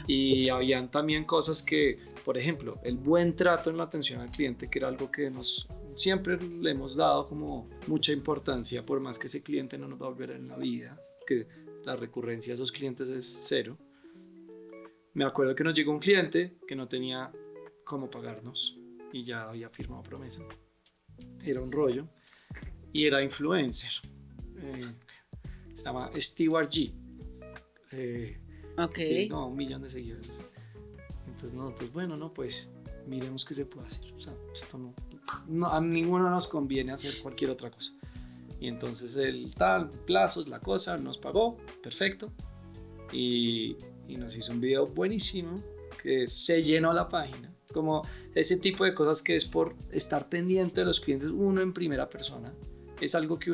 y habían también cosas que, por ejemplo, el buen trato en la atención al cliente, que era algo que siempre le hemos dado como mucha importancia, por más que ese cliente no nos va a volver en la vida, que la recurrencia de esos clientes es 0. Me acuerdo que nos llegó un cliente que no tenía cómo pagarnos y ya había firmado promesa. Era un rollo y era influencer. Se llama Stewart G. Tiene como 1 millón de seguidores. Entonces nosotros, bueno, no, pues miremos qué se puede hacer. O sea, esto no, a ninguno nos conviene hacer cualquier otra cosa. Y entonces el plazos, la cosa, nos pagó, perfecto. Y nos hizo un video buenísimo que se llenó la página. Como ese tipo de cosas que es por estar pendiente de los clientes uno en primera persona. Es algo que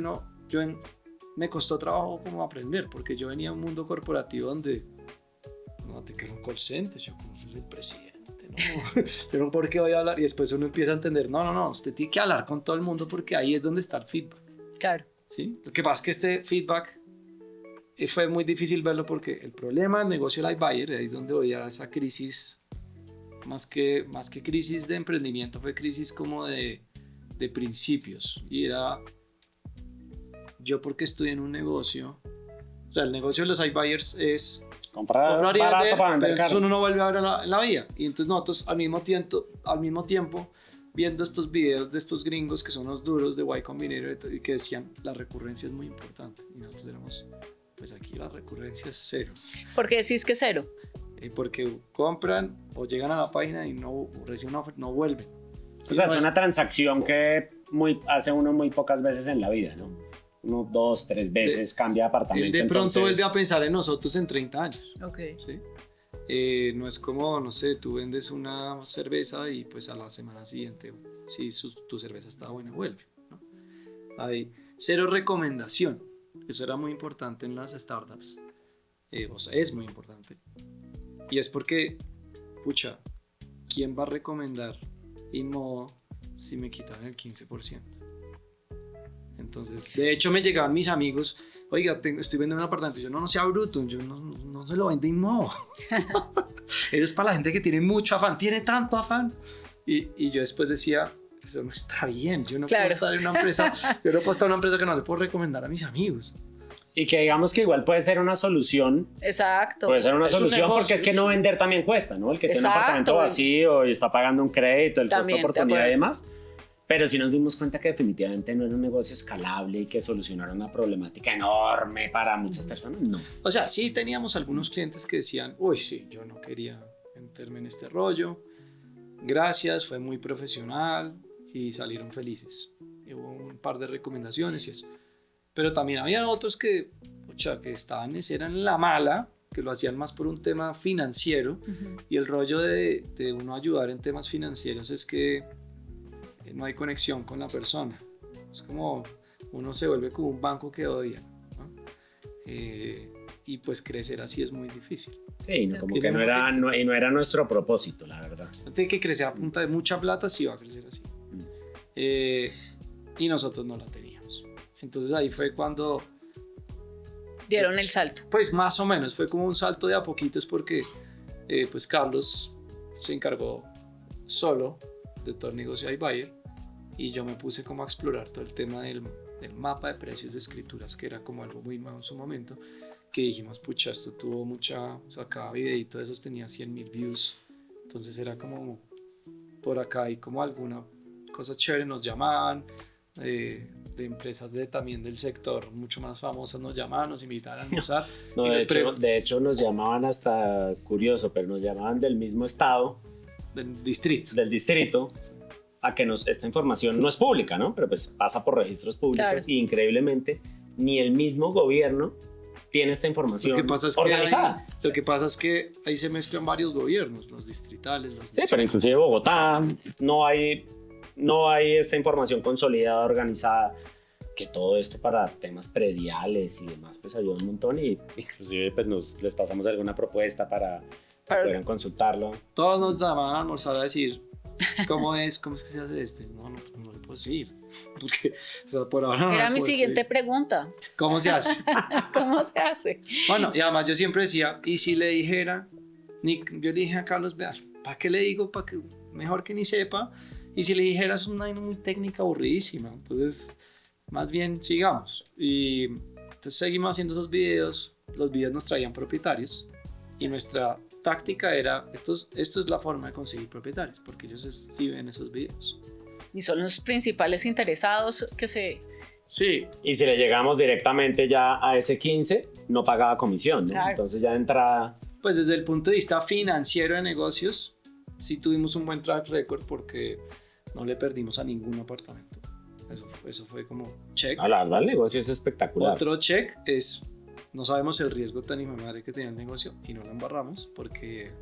me costó trabajo como aprender, porque yo venía a un mundo corporativo donde no te quiero un call center, yo como soy el presidente, no, yo no por qué voy a hablar, y después uno empieza a entender, no, usted tiene que hablar con todo el mundo porque ahí es donde está el feedback. Claro. ¿Sí? Lo que pasa es que este feedback fue muy difícil verlo porque el problema del negocio del iBuyer, ahí es donde voy a esa crisis, más que crisis de emprendimiento, fue crisis como de principios, y era yo porque estoy en un negocio, o sea, el negocio de los iBuyers es comprar y barato vender, para vender pero entonces caro. uno no vuelve a ver en la vía, y entonces nosotros al mismo tiempo viendo estos videos de estos gringos que son los duros de Y Combinator y que decían la recurrencia es muy importante, y nosotros éramos, pues aquí la recurrencia es 0. ¿Por qué decís que 0? Porque compran o llegan a la página y no reciben una oferta, no vuelven. O sea, es una transacción que hace uno muy pocas veces en la vida, ¿no? 1, 2, 3 veces cambia de apartamento. Él de pronto entonces... vuelve a pensar en nosotros en 30 años. Ok. ¿Sí? No es como, no sé, tú vendes una cerveza y pues a la semana siguiente, si tu cerveza está buena, vuelve, ¿no? Hay 0 recomendación. Eso era muy importante en las startups. O sea, es muy importante. Y es porque, pucha, ¿quién va a recomendar InModo si me quitan el 15%? Entonces, de hecho me llegaban mis amigos, oiga, estoy vendiendo un apartamento, yo no sea bruto, yo no se lo vendo InModo. Eso es para la gente que tiene mucho afán, tiene tanto afán. Y yo después decía, eso no está bien, yo no puedo estar en una empresa, yo no puedo estar en una empresa que no le puedo recomendar a mis amigos. Y que digamos que igual puede ser una solución. Exacto. Puede ser una Es un solución negocio. porque es que no vender también cuesta, ¿no? El que tiene un Exacto. apartamento vacío y está pagando un crédito, el costo También, de oportunidad de y acuerdo. demás. Pero sí nos dimos cuenta que definitivamente no era un negocio escalable y que solucionara una problemática enorme para muchas personas, no. O sea, sí teníamos algunos clientes que decían, uy, sí, yo no quería meterme en este rollo, gracias, fue muy profesional y salieron felices. Y hubo un par de recomendaciones y eso. Pero también había otros que, pucha, que eran la mala, que lo hacían más por un tema financiero. Y el rollo de uno ayudar en temas financieros es que no hay conexión con la persona. Es como uno se vuelve como un banco que odia, ¿no? Y pues crecer así es muy difícil. Sí, no, como que no era nuestro propósito, la verdad. Tiene que crecer a punta de mucha plata, sí va a crecer así. Y nosotros no la teníamos. Entonces ahí fue cuando Dieron el salto. Pues más o menos, fue como un salto de a poquitos porque pues Carlos se encargó solo de todo el negocio de iBuyer y yo me puse como a explorar todo el tema del mapa de precios de escrituras, que era como algo muy nuevo en su momento, que dijimos, pucha, esto tuvo mucha, o sea, cada videito de esos tenía 100,000 views, entonces era como, por acá hay como alguna cosa chévere, nos llamaban, de empresas también del sector mucho más famosas nos llamaban, nos invitaban a almorzar. No, de hecho nos llamaban hasta, curioso, pero nos llamaban del mismo estado, del distrito, a que esta información no es pública, ¿no? Pero pues pasa por registros públicos. Claro. Y increíblemente ni el mismo gobierno tiene esta información organizada. Lo que pasa es que ahí se mezclan varios gobiernos, los distritales, Sí, pero inclusive Bogotá no hay esta información consolidada, organizada, que todo esto para temas prediales y demás pues ayuda un montón, y inclusive pues les pasamos alguna propuesta para que puedan consultarlo. Todos nos llamaban a almorzar a decir ¿cómo es que se hace esto? No le puedo decir porque, o sea, por ahora no era mi siguiente pregunta. ¿Cómo se hace? ¿Cómo se hace? Bueno, y además yo siempre decía, y si le dijera, yo le dije a Carlos, veas, ¿para qué le digo? Para que mejor que ni sepa. Y si le dijeras una muy técnica aburridísima, entonces más bien sigamos. Y entonces seguimos haciendo esos videos, los videos nos traían propietarios y nuestra táctica era, esto es la forma de conseguir propietarios, porque ellos sí ven esos videos. Y son los principales interesados que se... Sí, y si le llegamos directamente ya a ese 15, no pagaba comisión, ¿no? Claro. Entonces ya de entrada... Pues desde el punto de vista financiero de negocios, sí tuvimos un buen track record porque no le perdimos a ningún apartamento. Eso fue como check. La verdad, el negocio es espectacular. Otro check es, no sabemos el riesgo tan hijo de madre que tenía el negocio y no lo embarramos porque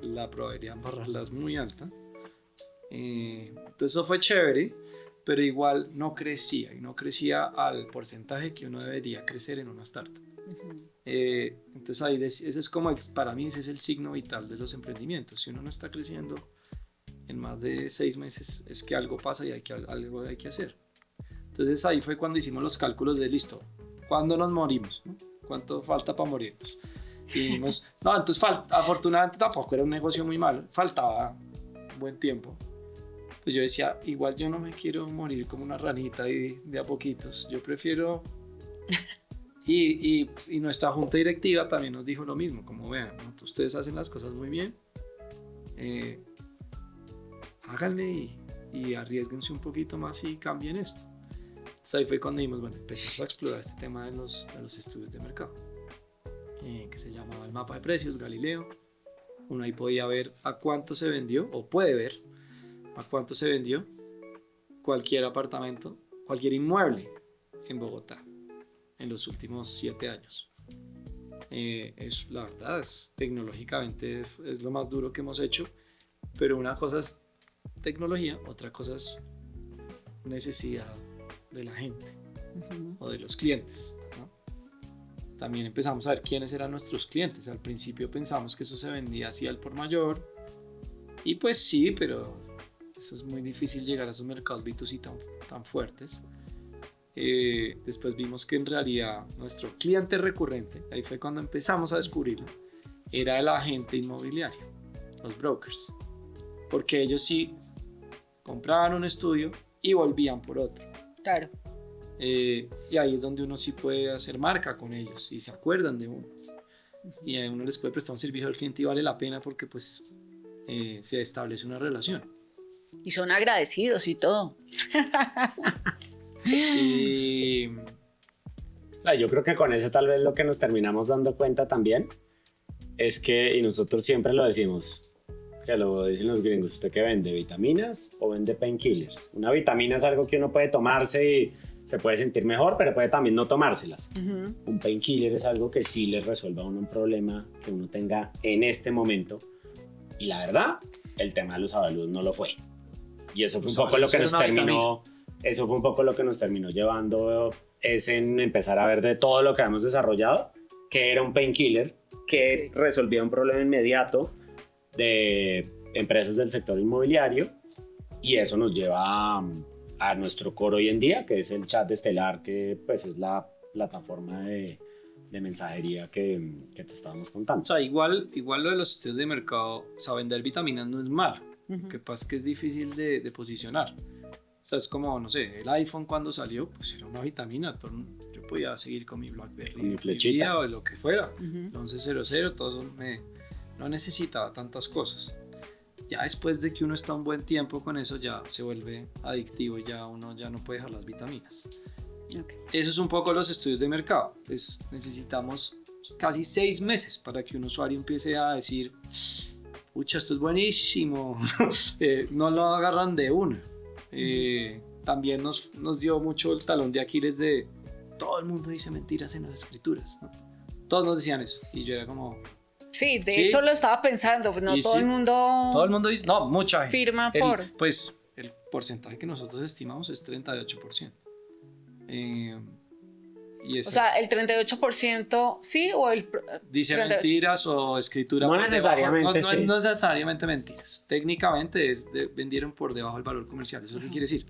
la probabilidad de embarrarla es muy alta. Entonces eso fue chévere, pero igual no crecía al porcentaje que uno debería crecer en una startup. Entonces ahí ese es como para mí ese es el signo vital de los emprendimientos. Si uno no está creciendo en más de 6 meses es que algo pasa y algo hay que hacer. Entonces ahí fue cuando hicimos los cálculos de listo, ¿cuándo nos morimos? ¿Cuánto falta para morirnos? Y dijimos, no, entonces afortunadamente tampoco era un negocio muy malo, faltaba un buen tiempo. Pues yo decía, igual yo no me quiero morir como una ranita y de a poquitos, yo prefiero... Y nuestra junta directiva también nos dijo lo mismo, como vean, ¿no? Ustedes hacen las cosas muy bien, háganle y arriesguense un poquito más y cambien esto. Entonces ahí fue cuando dijimos, bueno, empezamos a explorar este tema de los estudios de mercado, que se llamaba el mapa de precios, Galileo. Uno ahí podía ver a cuánto se vendió, o puede ver a cuánto se vendió cualquier apartamento, cualquier inmueble en Bogotá en los últimos 7 años. La verdad, tecnológicamente es lo más duro que hemos hecho, pero una cosa es tecnología, otra cosa es necesidad de la gente o de los clientes, ¿no? También empezamos a ver quiénes eran nuestros clientes. Al principio pensamos que eso se vendía así al por mayor y pues sí, pero eso es muy difícil llegar a esos mercados B2C tan fuertes. Después vimos que en realidad nuestro cliente recurrente, ahí fue cuando empezamos a descubrirlo, era el agente inmobiliario, los brokers, porque ellos sí compraban un estudio y volvían por otro. Claro. Y ahí es donde uno sí puede hacer marca con ellos y se acuerdan de uno. Y a uno les puede prestar un servicio al cliente y vale la pena porque pues se establece una relación. Y son agradecidos y todo. Y yo creo que con eso tal vez lo que nos terminamos dando cuenta también es que, y nosotros siempre lo decimos, que lo dicen los gringos, ¿usted qué vende? ¿Vitaminas o vende painkillers? Una vitamina es algo que uno puede tomarse y se puede sentir mejor, pero puede también no tomárselas. Un painkiller es algo que sí le resuelva a uno un problema que uno tenga en este momento, y la verdad, el tema de los avalúos no lo fue. Y eso fue un poco lo que nos terminó... Eso fue un poco lo que nos terminó llevando es en empezar a ver de todo lo que hemos desarrollado, que era un painkiller, que resolvía un problema inmediato de empresas del sector inmobiliario, y eso nos lleva a nuestro core hoy en día, que es el chat de Estelar, que pues es la plataforma de mensajería que te estábamos contando. O sea, igual lo de los estudios de mercado, o sea, vender vitaminas no es malo. Lo que pasa es que es difícil de posicionar. O sea, es como, no sé, el iPhone cuando salió, pues era una vitamina. Yo podía seguir con mi BlackBerry, Con mi flechita. o lo que fuera. El 1100, todo eso no necesitaba tantas cosas. Ya después de que uno está un buen tiempo con eso, ya se vuelve adictivo y ya uno ya no puede dejar las vitaminas. Okay. Eso es un poco los estudios de mercado. Pues necesitamos casi 6 meses para que un usuario empiece a decir, pucha, esto es buenísimo. No lo agarran de una. También nos dio mucho el talón de Aquiles de todo el mundo dice mentiras en las escrituras, ¿no? Todos nos decían eso y yo era como... Sí, de hecho lo estaba pensando, pues no todo el mundo... Todo el mundo dice, no, mucha gente. Firma Pues el porcentaje que nosotros estimamos es 38%. O sea, el 38% sí o el... Dice mentiras o escritura no por necesariamente debajo. sí. No necesariamente mentiras. Técnicamente vendieron por debajo del valor comercial. ¿Eso qué quiere decir?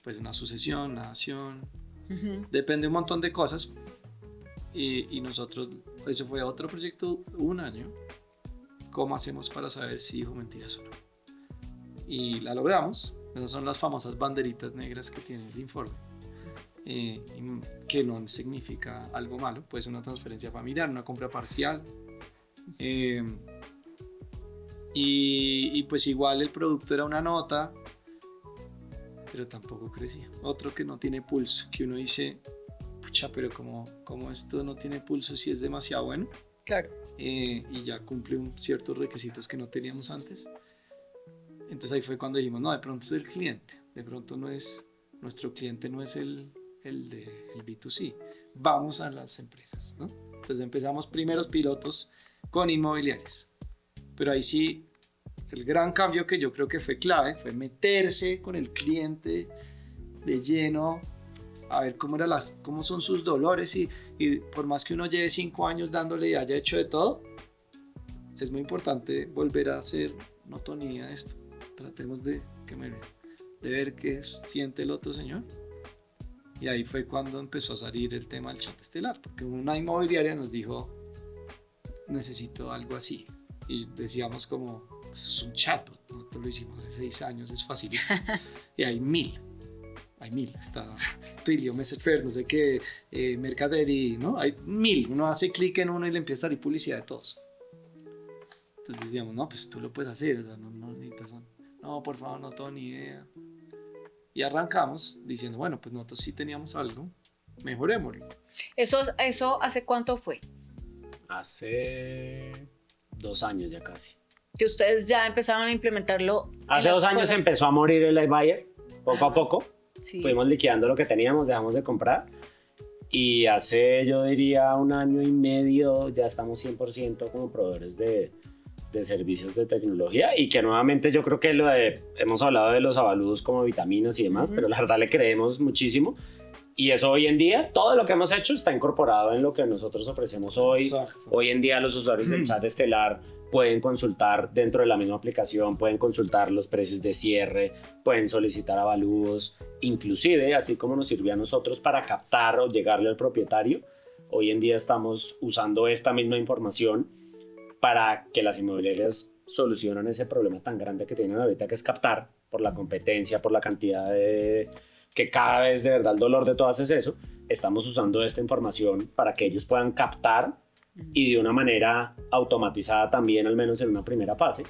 Pues una sucesión, una dación. Depende de un montón de cosas. Y nosotros, eso fue otro proyecto, un año. ¿Cómo hacemos para saber si dijo mentiras o no? Y la logramos. Esas son las famosas banderitas negras que tiene el informe. Que no significa algo malo, puede ser una transferencia familiar, una compra parcial, y pues igual el producto era una nota, pero tampoco crecía. Otro que no tiene pulso, que uno dice, pucha, pero como esto no tiene pulso si es demasiado bueno, claro, y ya cumple ciertos requisitos que no teníamos antes. Entonces ahí fue cuando dijimos, no, de pronto es el cliente, de pronto nuestro cliente no es el B2C, vamos a las empresas, ¿no? Entonces empezamos primeros pilotos con inmobiliarias, pero ahí sí el gran cambio que yo creo que fue clave fue meterse con el cliente de lleno a ver cómo son sus dolores y por más que uno lleve 5 años dándole y haya hecho de todo, es muy importante volver a hacer notonía de esto. Tratemos de ver qué siente el otro señor. Y ahí fue cuando empezó a salir el tema del chat estelar, porque una inmobiliaria nos dijo, necesito algo así. Y decíamos como, pues es un chatbot, nosotros lo hicimos hace 6 años, es facilísimo. Y hay 1000, está Twilio, MessageBird, no sé qué, Mercaderi, ¿no? Hay 1000, uno hace clic en uno y le empieza a salir publicidad de todos. Entonces decíamos, no, pues tú lo puedes hacer, o sea, no necesitas, no, por favor, no tengo ni idea. Y arrancamos diciendo, bueno, pues nosotros sí teníamos algo, mejorémoslo. ¿Eso hace cuánto fue? Hace 2 años ya casi. Que ustedes ya empezaron a implementarlo. Hace 2 años empezó a morir el iBuyer, poco a poco. Sí. Fuimos liquidando lo que teníamos, dejamos de comprar. Y hace, yo diría, 1 año y medio ya estamos 100% como proveedores de servicios de tecnología, y que nuevamente yo creo que hemos hablado de los avaludos como vitaminas y demás, pero la verdad le creemos muchísimo, y eso hoy en día, todo lo que hemos hecho está incorporado en lo que nosotros ofrecemos hoy. Exacto. Hoy en día los usuarios del chat estelar pueden consultar dentro de la misma aplicación, pueden consultar los precios de cierre, pueden solicitar avaludos, inclusive así como nos sirvió a nosotros para captar o llegarle al propietario, hoy en día estamos usando esta misma información para que las inmobiliarias solucionen ese problema tan grande que tienen ahorita, que es captar, por la competencia, por la cantidad que cada vez de verdad el dolor de todas es eso. Estamos usando esta información para que ellos puedan captar y de una manera automatizada también, al menos en una primera fase,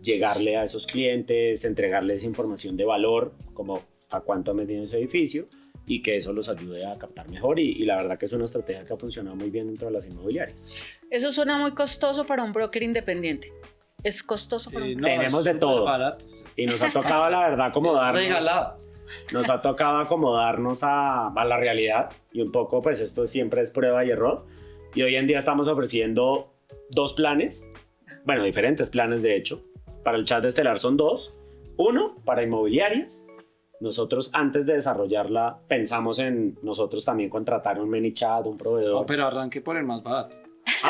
llegarle a esos clientes, entregarles información de valor, como a cuánto ha medido ese edificio, y que eso los ayude a captar mejor, y la verdad que es una estrategia que ha funcionado muy bien dentro de las inmobiliarias. Eso suena muy costoso para un broker independiente. ¿Es costoso para un broker? Tenemos de todo. Barato. Y nos ha tocado, la verdad, acomodarnos. Regalado. Nos ha tocado acomodarnos a la realidad, y un poco, pues esto siempre es prueba y error. Y hoy en día estamos ofreciendo 2 planes, bueno, diferentes planes de hecho. Para el chat estelar son 2. Uno para inmobiliarias. Nosotros, antes de desarrollarla, pensamos en nosotros también contratar un ManyChat, un proveedor. No, pero arranque por el más barato.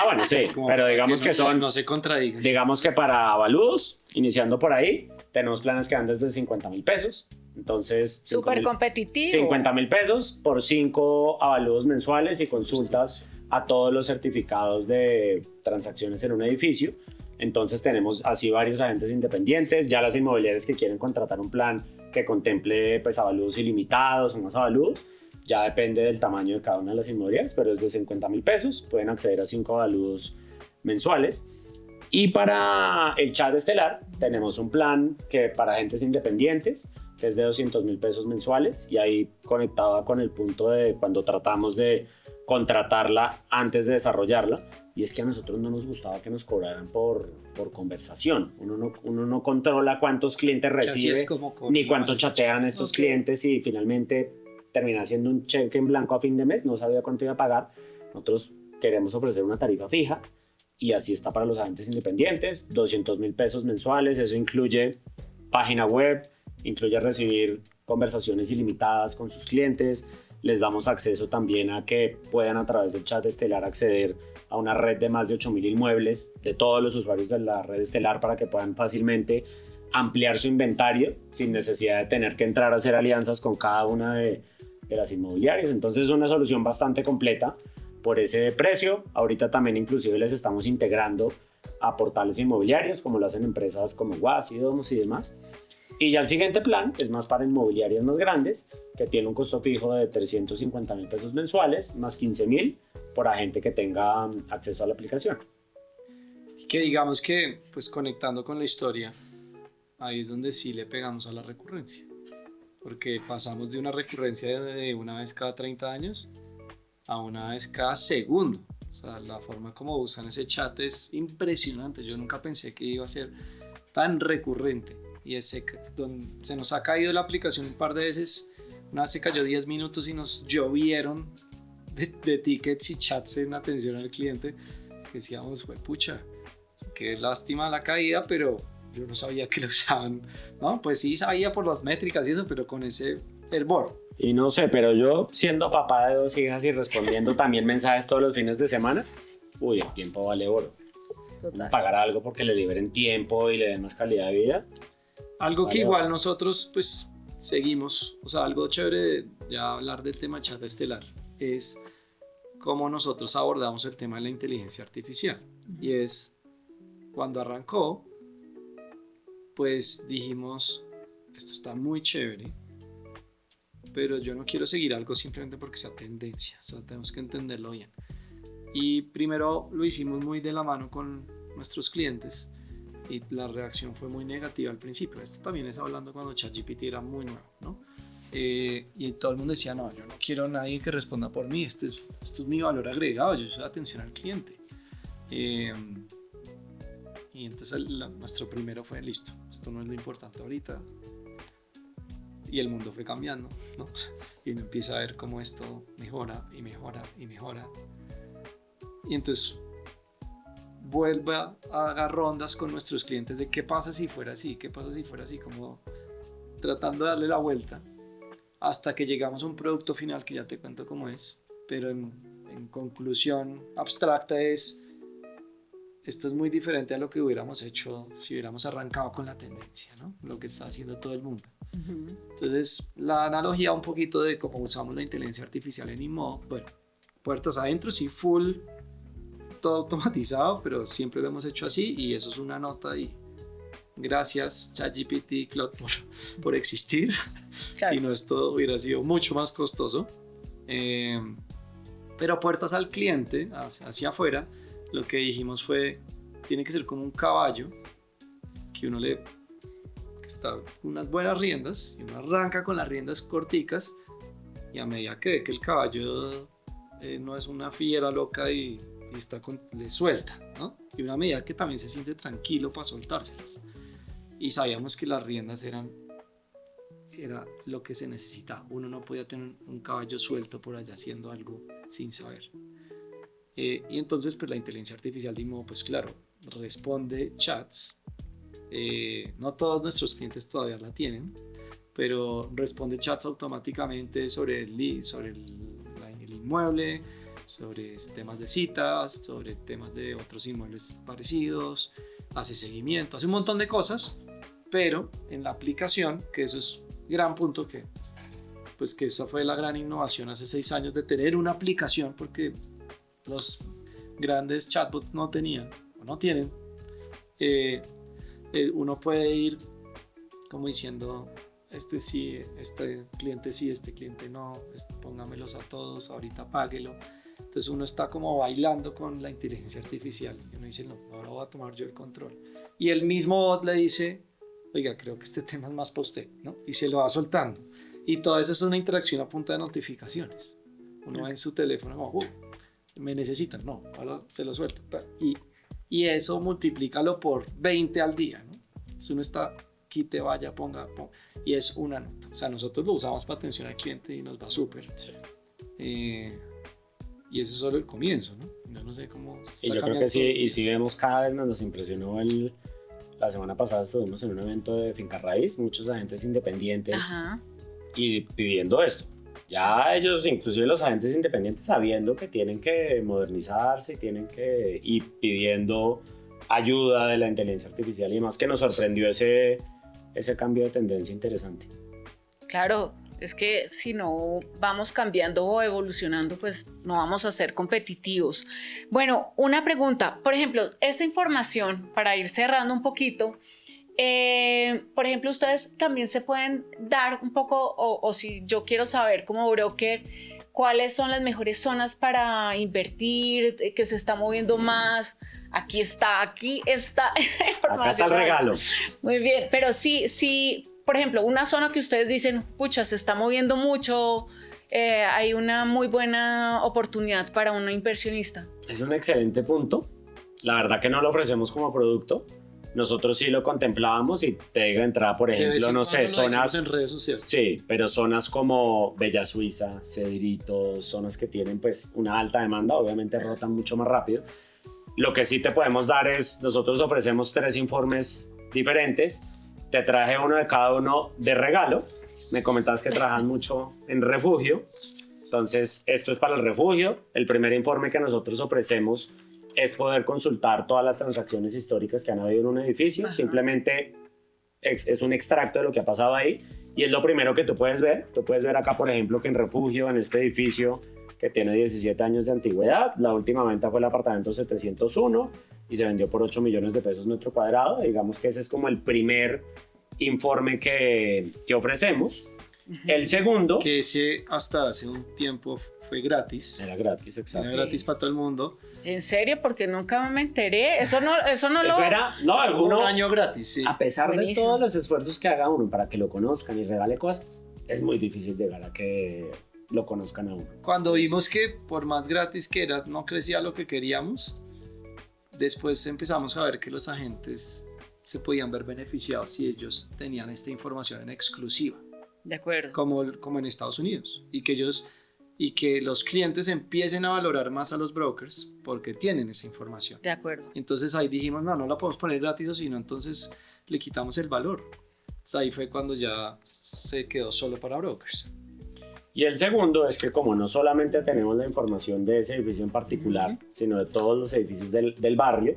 Bueno, sí, pero digamos que son... No se contradigan. Digamos que para avaludos, iniciando por ahí, tenemos planes que van desde 50,000 pesos. Entonces... Súper competitivo. 50,000 pesos por 5 avaludos mensuales y consultas a todos los certificados de transacciones en un edificio. Entonces tenemos así varios agentes independientes. Ya las inmobiliarias que quieren contratar un plan que contemple pues avalúos ilimitados o más avalúos, ya depende del tamaño de cada una de las inmobiliarias, pero es de 50.000 pesos, pueden acceder a 5 avalúos mensuales. Y para el chat estelar tenemos un plan que para agentes independientes, que es de 200.000 pesos mensuales, y ahí conectaba con el punto de cuando tratamos de contratarla antes de desarrollarla, y es que a nosotros no nos gustaba que nos cobraran por conversación. Uno no controla cuántos clientes recibe, ni cuánto chatean estos clientes, y finalmente termina siendo un cheque en blanco a fin de mes, no sabía cuánto iba a pagar. Nosotros queremos ofrecer una tarifa fija, y así está para los agentes independientes, 200.000 pesos mensuales. Eso incluye página web, incluye recibir conversaciones ilimitadas con sus clientes. Les damos acceso también a que puedan a través del chat estelar acceder a una red de más de 8.000 inmuebles de todos los usuarios de la red estelar para que puedan fácilmente ampliar su inventario sin necesidad de tener que entrar a hacer alianzas con cada una de las inmobiliarias. Entonces es una solución bastante completa por ese precio. Ahorita también inclusive les estamos integrando a portales inmobiliarios como lo hacen empresas como Wasi, Domus y demás. Y ya el siguiente plan es más para inmobiliarias más grandes, que tiene un costo fijo de 350.000 pesos mensuales, más 15.000 por agente que tenga acceso a la aplicación. Que digamos que, pues conectando con la historia, ahí es donde sí le pegamos a la recurrencia. Porque pasamos de una recurrencia de una vez cada 30 años a una vez cada segundo. O sea, la forma como usan ese chat es impresionante. Yo nunca pensé que iba a ser tan recurrente. Y se nos ha caído la aplicación un par de veces. Una vez se cayó 10 minutos y nos llovieron de tickets y chats en atención al cliente. Que decíamos, pucha, qué lástima la caída, pero yo no sabía que lo usaban. No, pues sí sabía por las métricas y eso, pero con ese fervor. Y no sé, pero yo siendo papá de 2 hijas y respondiendo también mensajes todos los fines de semana, uy, el tiempo vale oro. Total. Pagar algo porque le liberen tiempo y le den más calidad de vida. Algo vale que igual oro. nosotros pues seguimos, o sea, algo chévere de ya hablar del tema chat estelar es cómo nosotros abordamos el tema de la inteligencia artificial. Y es, cuando arrancó, pues dijimos, esto está muy chévere, pero yo no quiero seguir algo simplemente porque sea tendencia, o sea, tenemos que entenderlo bien. Y primero lo hicimos muy de la mano con nuestros clientes y la reacción fue muy negativa al principio. Esto también es hablando cuando ChatGPT era muy nuevo, ¿no? Y todo el mundo decía, no, yo no quiero a nadie que responda por mí, esto es mi valor agregado, yo soy atención al cliente. Y entonces nuestro primero fue, listo, esto no es lo importante ahorita. Y el mundo fue cambiando, ¿no? Y uno empieza a ver cómo esto mejora y mejora y mejora. Y entonces vuelve a hacer rondas con nuestros clientes de qué pasa si fuera así, qué pasa si fuera así, como tratando de darle la vuelta hasta que llegamos a un producto final que ya te cuento cómo es, pero en conclusión abstracta es, esto es muy diferente a lo que hubiéramos hecho si hubiéramos arrancado con la tendencia, ¿no? Lo que está haciendo todo el mundo. Entonces la analogía un poquito de cómo usamos la inteligencia artificial en InModo, bueno, puertas adentro, sí, full, todo automatizado, pero siempre lo hemos hecho así y eso es una nota y gracias ChatGPT, Claude por existir. Claro. Si no, esto hubiera sido mucho más costoso. Pero puertas al cliente, hacia afuera, lo que dijimos fue, tiene que ser como un caballo que uno le está con unas buenas riendas y uno arranca con las riendas corticas y a medida que ve que el caballo no es una fiera loca y le suelta, ¿no? Y una medida que también se siente tranquilo para soltárselas. Y sabíamos que las riendas era lo que se necesitaba. Uno no podía tener un caballo suelto por allá haciendo algo sin saber. Y entonces pues la inteligencia artificial de InModo, pues claro, responde chats. No todos nuestros clientes todavía la tienen, pero responde chats automáticamente sobre el inmueble, sobre temas de citas, sobre temas de otros inmuebles parecidos, hace seguimiento, hace un montón de cosas, pero en la aplicación, que eso es gran punto, que esa fue la gran innovación hace 6 años de tener una aplicación, porque los grandes chatbots no tenían o no tienen, uno puede ir como diciendo, este sí, este cliente sí, este cliente no, póngamelos a todos, ahorita páguelo. Entonces uno está como bailando con la inteligencia artificial y uno dice, no, ahora voy a tomar yo el control. Y el mismo bot le dice, oiga, creo que este tema es más para usted, ¿no? Y se lo va soltando. Y todo eso es una interacción a punta de notificaciones. Uno va en su teléfono como, me necesitan, no, ahora se lo suelto. Y eso multiplícalo por 20 al día, ¿no? Entonces uno está, quite, vaya, ponga, y es una nota. O sea, nosotros lo usamos para atención al cliente y nos va súper. Sí. Y eso es solo el comienzo, ¿no? No sé cómo... Y yo creo que sí, y sí vemos cada vez nos impresionó la semana pasada estuvimos en un evento de Finca Raíz, muchos agentes independientes. Ajá. Y pidiendo esto. Ya ellos, inclusive los agentes independientes, sabiendo que tienen que modernizarse y pidiendo ayuda de la inteligencia artificial y más, que nos sorprendió ese cambio de tendencia interesante. Claro, es que si no vamos cambiando o evolucionando, pues no vamos a ser competitivos. Bueno, una pregunta, por ejemplo, esta información, para ir cerrando un poquito, por ejemplo, ustedes también se pueden dar un poco, o si yo quiero saber como broker, cuáles son las mejores zonas para invertir, que se está moviendo más. Aquí está. Acá está el regalo. Muy bien, pero sí, por ejemplo, una zona que ustedes dicen, pucha, se está moviendo mucho, hay una muy buena oportunidad para un inversionista. Es un excelente punto. La verdad que no lo ofrecemos como producto. Nosotros sí lo contemplábamos y te digo de entrada, por ejemplo, no sé, zonas en redes sociales. Sí, pero zonas como Bella Suiza, Cedrito, zonas que tienen pues una alta demanda, obviamente rotan mucho más rápido. Lo que sí te podemos dar es, nosotros ofrecemos 3 informes diferentes. Te traje uno de cada uno de regalo. Me comentabas que trabajas mucho en refugio. Entonces, esto es para el refugio. El primer informe que nosotros ofrecemos es poder consultar todas las transacciones históricas que han habido en un edificio. Ajá. Simplemente es un extracto de lo que ha pasado ahí y es lo primero que tú puedes ver. Tú puedes ver acá, por ejemplo, que en refugio, en este edificio que tiene 17 años de antigüedad, la última venta fue el apartamento 701 y se vendió por 8 millones de pesos metro cuadrado. Digamos que ese es como el primer informe que ofrecemos. El segundo... Que ese hasta hace un tiempo fue gratis. Era gratis, exacto. Era gratis para todo el mundo. ¿En serio? Porque nunca me enteré. Eso era... No, un año gratis, sí. A pesar de todos los esfuerzos que haga uno para que lo conozcan y regale cosas, es muy difícil llegar a que lo conozcan a uno. Cuando vimos que por más gratis que era, no crecía lo que queríamos, después empezamos a ver que los agentes se podían ver beneficiados si ellos tenían esta información en exclusiva. De acuerdo. Como en Estados Unidos. Y que los clientes empiecen a valorar más a los brokers porque tienen esa información. De acuerdo. Entonces ahí dijimos, no la podemos poner gratis o si no, entonces le quitamos el valor. Entonces ahí fue cuando ya se quedó solo para brokers. Y el segundo es que como no solamente tenemos la información de ese edificio en particular, sino de todos los edificios del barrio,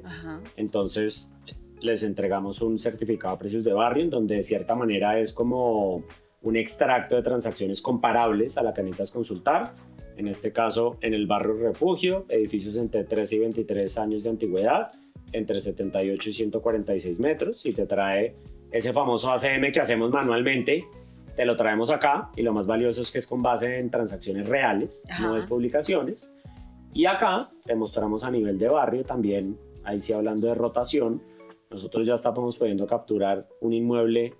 entonces les entregamos un certificado de precios de barrio en donde de cierta manera es como un extracto de transacciones comparables a la que necesitas consultar. En este caso, en el barrio Refugio, edificios entre 13 y 23 años de antigüedad, entre 78 y 146 metros, y te trae ese famoso ACM que hacemos manualmente, te lo traemos acá, y lo más valioso es que es con base en transacciones reales, no es publicaciones. Y acá te mostramos a nivel de barrio también, ahí sí hablando de rotación, nosotros ya estamos pudiendo capturar un inmueble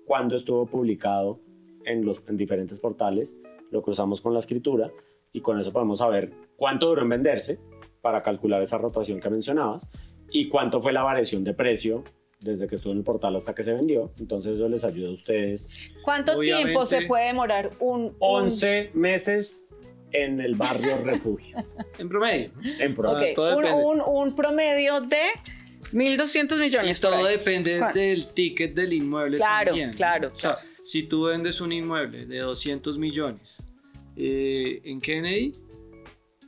cuando estuvo publicado en diferentes portales, lo cruzamos con la escritura y con eso podemos saber cuánto duró en venderse para calcular esa rotación que mencionabas y cuánto fue la variación de precio desde que estuvo en el portal hasta que se vendió. Entonces eso les ayuda a ustedes. ¿Cuánto tiempo se puede demorar 11 meses en el barrio Refugio. En promedio. En promedio. Okay. Un promedio de 1.200 millones. Y todo depende del ticket del inmueble. Claro. O sea, si tú vendes un inmueble de 200 millones en Kennedy,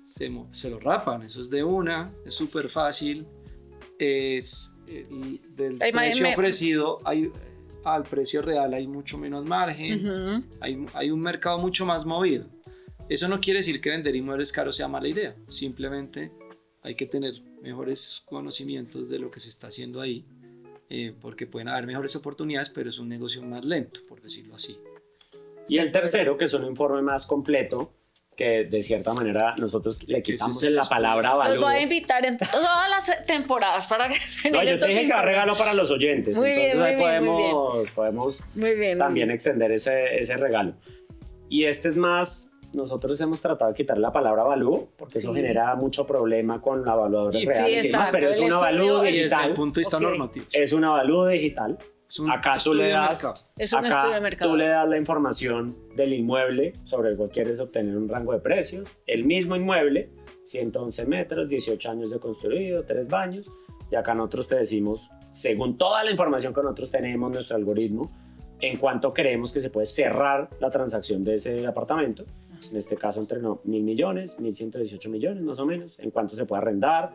se lo rapan. Eso es de una, es súper fácil. Del precio ofrecido al precio real hay mucho menos margen. Hay un mercado mucho más movido. Eso no quiere decir que vender inmuebles caros sea mala idea, simplemente hay que tener mejores conocimientos de lo que se está haciendo ahí, porque pueden haber mejores oportunidades, pero es un negocio más lento, por decirlo así. Y el tercero, que es un informe más completo, que de cierta manera nosotros le quitamos la palabra Los avalúo. voy a invitar en todas las temporadas para que No, yo te dije que va regalo para los oyentes, muy entonces bien, ahí muy bien. podemos Muy bien, también extender ese regalo. Y este es más, nosotros hemos tratado de quitar la palabra avalúo, porque eso Sí. genera mucho problema con evaluadores Sí, reales y demás, exacto, pero es el un avalúo estudio- Y desde digital. el punto de vista Ok. normativo. Es un avalúo digital. Es un Acá tú estudio le de das, mercado. Es un estudio de mercado. tú le das la información del inmueble sobre el cual quieres obtener un rango de precios. El mismo inmueble, 111 metros, 18 años de construido, 3 baños. Y acá nosotros te decimos, según toda la información que nosotros tenemos, nuestro algoritmo, en cuánto creemos que se puede cerrar la transacción de ese apartamento. En este caso entre 1.000 millones, 1.118 millones más o menos. En cuánto se puede arrendar.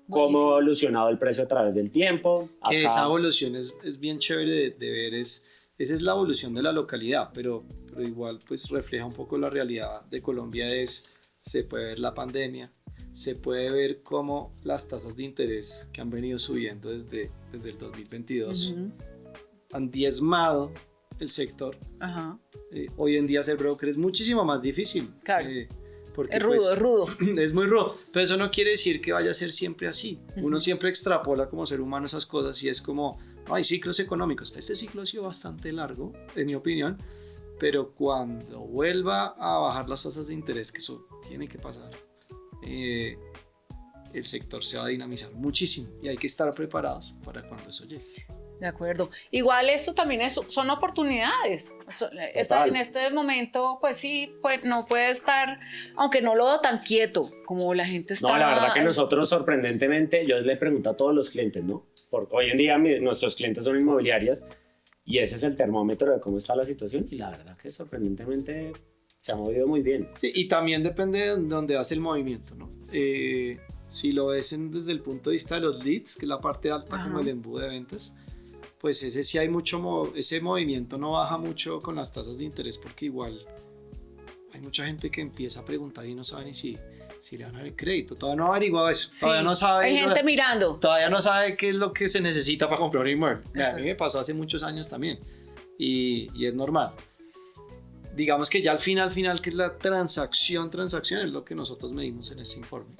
Cómo Buenísimo. ha evolucionado el precio a través del tiempo. Que Acá- esa evolución es bien chévere de ver, esa es la evolución de la localidad, pero igual pues refleja un poco la realidad de Colombia, se puede ver la pandemia, se puede ver cómo las tasas de interés que han venido subiendo desde el 2022 Ujú. han diezmado el sector. Ajá. Hoy en día ser broker es muchísimo más difícil. Claro. Porque Es rudo, pues, es rudo. es muy rudo, pero eso no quiere decir que vaya a ser siempre así. Uno siempre extrapola como ser humano esas cosas y es como, hay ciclos económicos. Este ciclo ha sido bastante largo, en mi opinión, pero cuando vuelva a bajar las tasas de interés, que eso tiene que pasar, el sector se va a dinamizar muchísimo y hay que estar preparados para cuando eso llegue. De acuerdo. Igual esto también son oportunidades. En este momento, pues sí, pues no puede estar, aunque no lo veo tan quieto como la gente está. No, la verdad que nosotros sorprendentemente, yo le pregunto a todos los clientes, ¿no? Porque hoy en día nuestros clientes son inmobiliarias y ese es el termómetro de cómo está la situación y la verdad que sorprendentemente se ha movido muy bien. Sí, y también depende de dónde hace el movimiento, ¿no? Si lo ves desde el punto de vista de los leads, que es la parte alta, Ajá. como el embudo de ventas, pues ese sí hay ese movimiento no baja mucho con las tasas de interés porque igual hay mucha gente que empieza a preguntar y no sabe ni si le van a dar el crédito. Todavía no ha averiguado eso. Sí, Todavía no sabe. hay gente mirando. Todavía no sabe qué es lo que se necesita para comprar un inmueble. Ajá. A mí me pasó hace muchos años también y es normal. Digamos que ya al final, que es la transacción es lo que nosotros medimos en ese informe.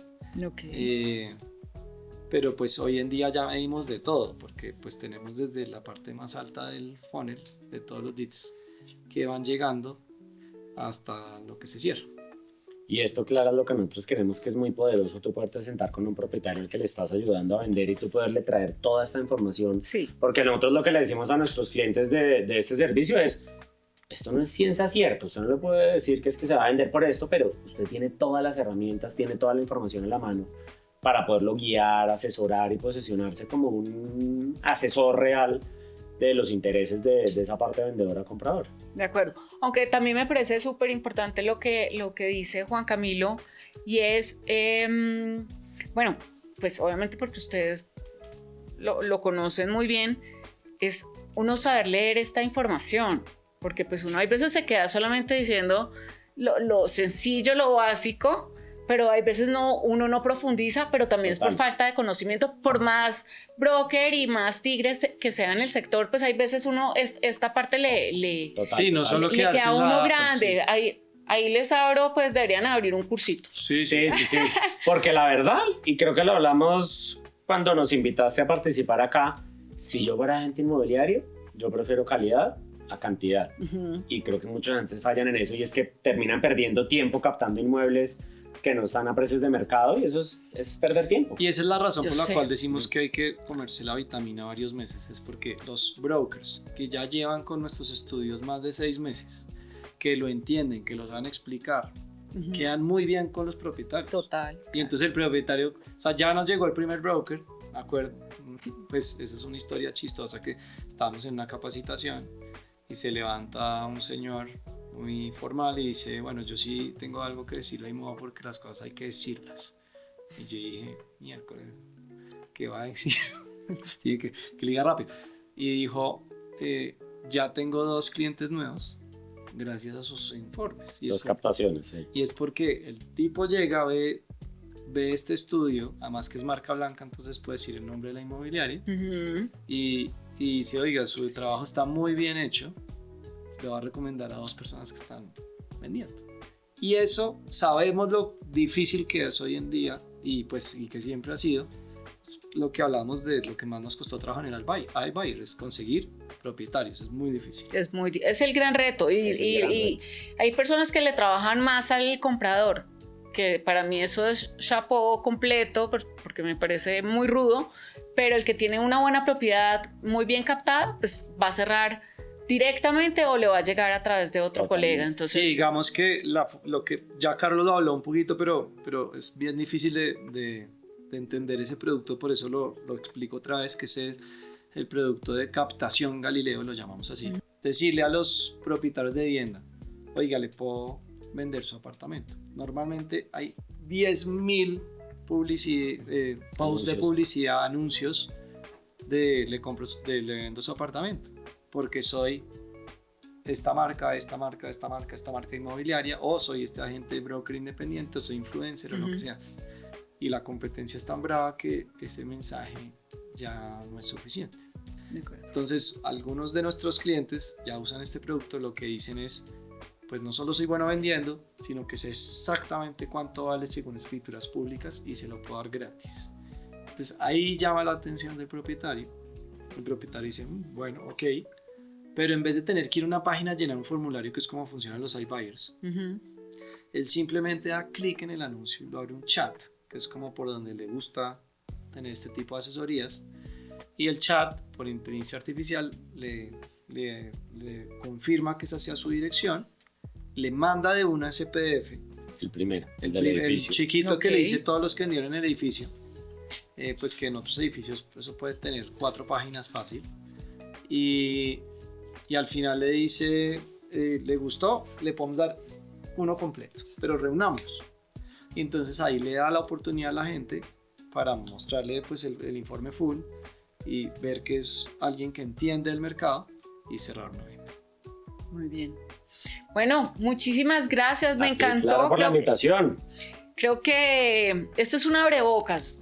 Okay. Pero pues hoy en día ya medimos de todo, porque pues tenemos desde la parte más alta del funnel, de todos los leads que van llegando, hasta lo que se cierra. Y esto, Clara, es lo que nosotros queremos, que es muy poderoso. Tú poderte sentar con un propietario al que le estás ayudando a vender y tú poderle traer toda esta información. Sí. Porque nosotros lo que le decimos a nuestros clientes de este servicio es, esto no es ciencia cierta, usted no le puede decir que es que se va a vender por esto, pero usted tiene todas las herramientas, tiene toda la información en la mano para poderlo guiar, asesorar y posicionarse como un asesor real de los intereses de esa parte vendedora-compradora. De acuerdo. Aunque también me parece súper importante lo que dice Juan Camilo y es, bueno, pues obviamente porque ustedes lo conocen muy bien, es uno saber leer esta información, porque pues uno hay veces se queda solamente diciendo lo sencillo, lo básico, pero hay veces uno no profundiza, pero también Total. es por falta de conocimiento. Por más broker y más tigres que sea en el sector, pues hay veces uno esta parte le Total, Sí, no total. solo le quedarse queda a en la uno data, grande. sí. Ahí les abro, pues deberían abrir un cursito. Sí, Sí, sí, sí. Porque la verdad, y creo que lo hablamos cuando nos invitaste a participar acá, si yo fuera agente inmobiliario, yo prefiero calidad a cantidad. Y creo que muchos agentes fallan en eso y es que terminan perdiendo tiempo captando inmuebles que no están a precios de mercado y eso es perder tiempo. Y esa es la razón Yo por la sé. cual decimos que hay que comerse la vitamina varios meses. Es porque los brokers que ya llevan con nuestros estudios más de 6 meses, que lo entienden, que lo saben explicar, quedan muy bien con los propietarios. Total. Y entonces el propietario, o sea, ya nos llegó el primer broker, ¿de acuerdo? Pues esa es una historia chistosa que estábamos en una capacitación y se levanta un señor muy formal y dice, bueno, yo sí tengo algo que decirle a mi mamá porque las cosas hay que decirlas. Y yo dije, miércoles, ¿qué va a decir? Sí, que le diga rápido. Y dijo, ya tengo 2 clientes nuevos gracias a sus informes. Las captaciones, sí. Y es porque el tipo llega, ve este estudio, además que es marca blanca, entonces puede decir el nombre de la inmobiliaria, y dice, oiga, su trabajo está muy bien hecho, le va a recomendar a 2 personas que están vendiendo. Y eso, sabemos lo difícil que es hoy en día, y que siempre ha sido, lo que hablamos de lo que más nos costó trabajar en el iBuyer, es conseguir propietarios, es muy difícil. Es el gran reto, y hay personas que le trabajan más al comprador, que para mí eso es chapeau completo, porque me parece muy rudo, pero el que tiene una buena propiedad muy bien captada, pues va a cerrar directamente o le va a llegar a través de otro colega. Entonces, sí, digamos que lo que ya Carlos lo habló un poquito, pero es bien difícil de entender ese producto, por eso lo explico otra vez, que es el producto de captación Galileo, lo llamamos así. Decirle a los propietarios de vivienda, oiga, le puedo vender su apartamento. Normalmente hay 10.000 posts de publicidad, anuncios de le vendo su apartamento, porque soy esta marca inmobiliaria, o soy este agente broker independiente, o soy influencer, o lo que sea. Y la competencia es tan brava que ese mensaje ya no es suficiente. Entonces, algunos de nuestros clientes ya usan este producto, lo que dicen es, pues no solo soy bueno vendiendo, sino que sé exactamente cuánto vale según escrituras públicas y se lo puedo dar gratis. Entonces ahí llama la atención del propietario. El propietario dice, bueno, ok, pero en vez de tener que ir a una página a llenar un formulario, que es como funcionan los iBuyers, él simplemente da clic en el anuncio y lo abre un chat, que es como por donde le gusta tener este tipo de asesorías, y el chat por inteligencia artificial le confirma que esa sea su dirección, le manda de una ese PDF, el primero, el del edificio, el chiquito que le dice todos los que vendieron en el edificio, pues que en otros edificios eso puede tener 4 páginas fácil, y al final le dice, le gustó, le podemos dar uno completo, pero reunamos. Y entonces ahí le da la oportunidad a la gente para mostrarle pues el informe full y ver que es alguien que entiende el mercado y cerrar una venta. Muy bien. Bueno, muchísimas gracias, me encantó. Claro, por la invitación. Creo que esto es un abrebocas.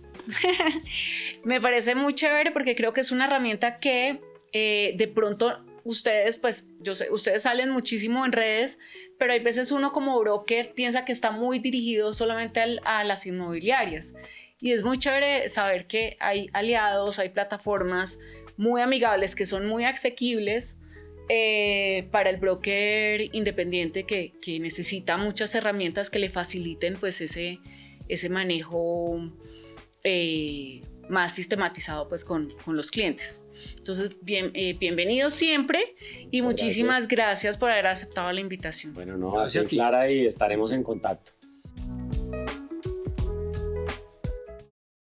Me parece muy chévere porque creo que es una herramienta que de pronto ustedes, pues yo sé, ustedes salen muchísimo en redes, pero hay veces uno como broker piensa que está muy dirigido solamente a las inmobiliarias. Y es muy chévere saber que hay aliados, hay plataformas muy amigables que son muy asequibles para el broker independiente que necesita muchas herramientas que le faciliten pues ese manejo más sistematizado pues con los clientes. Entonces, bienvenidos siempre y muchísimas gracias por haber aceptado la invitación. Bueno, no, gracias, Clara, y estaremos en contacto.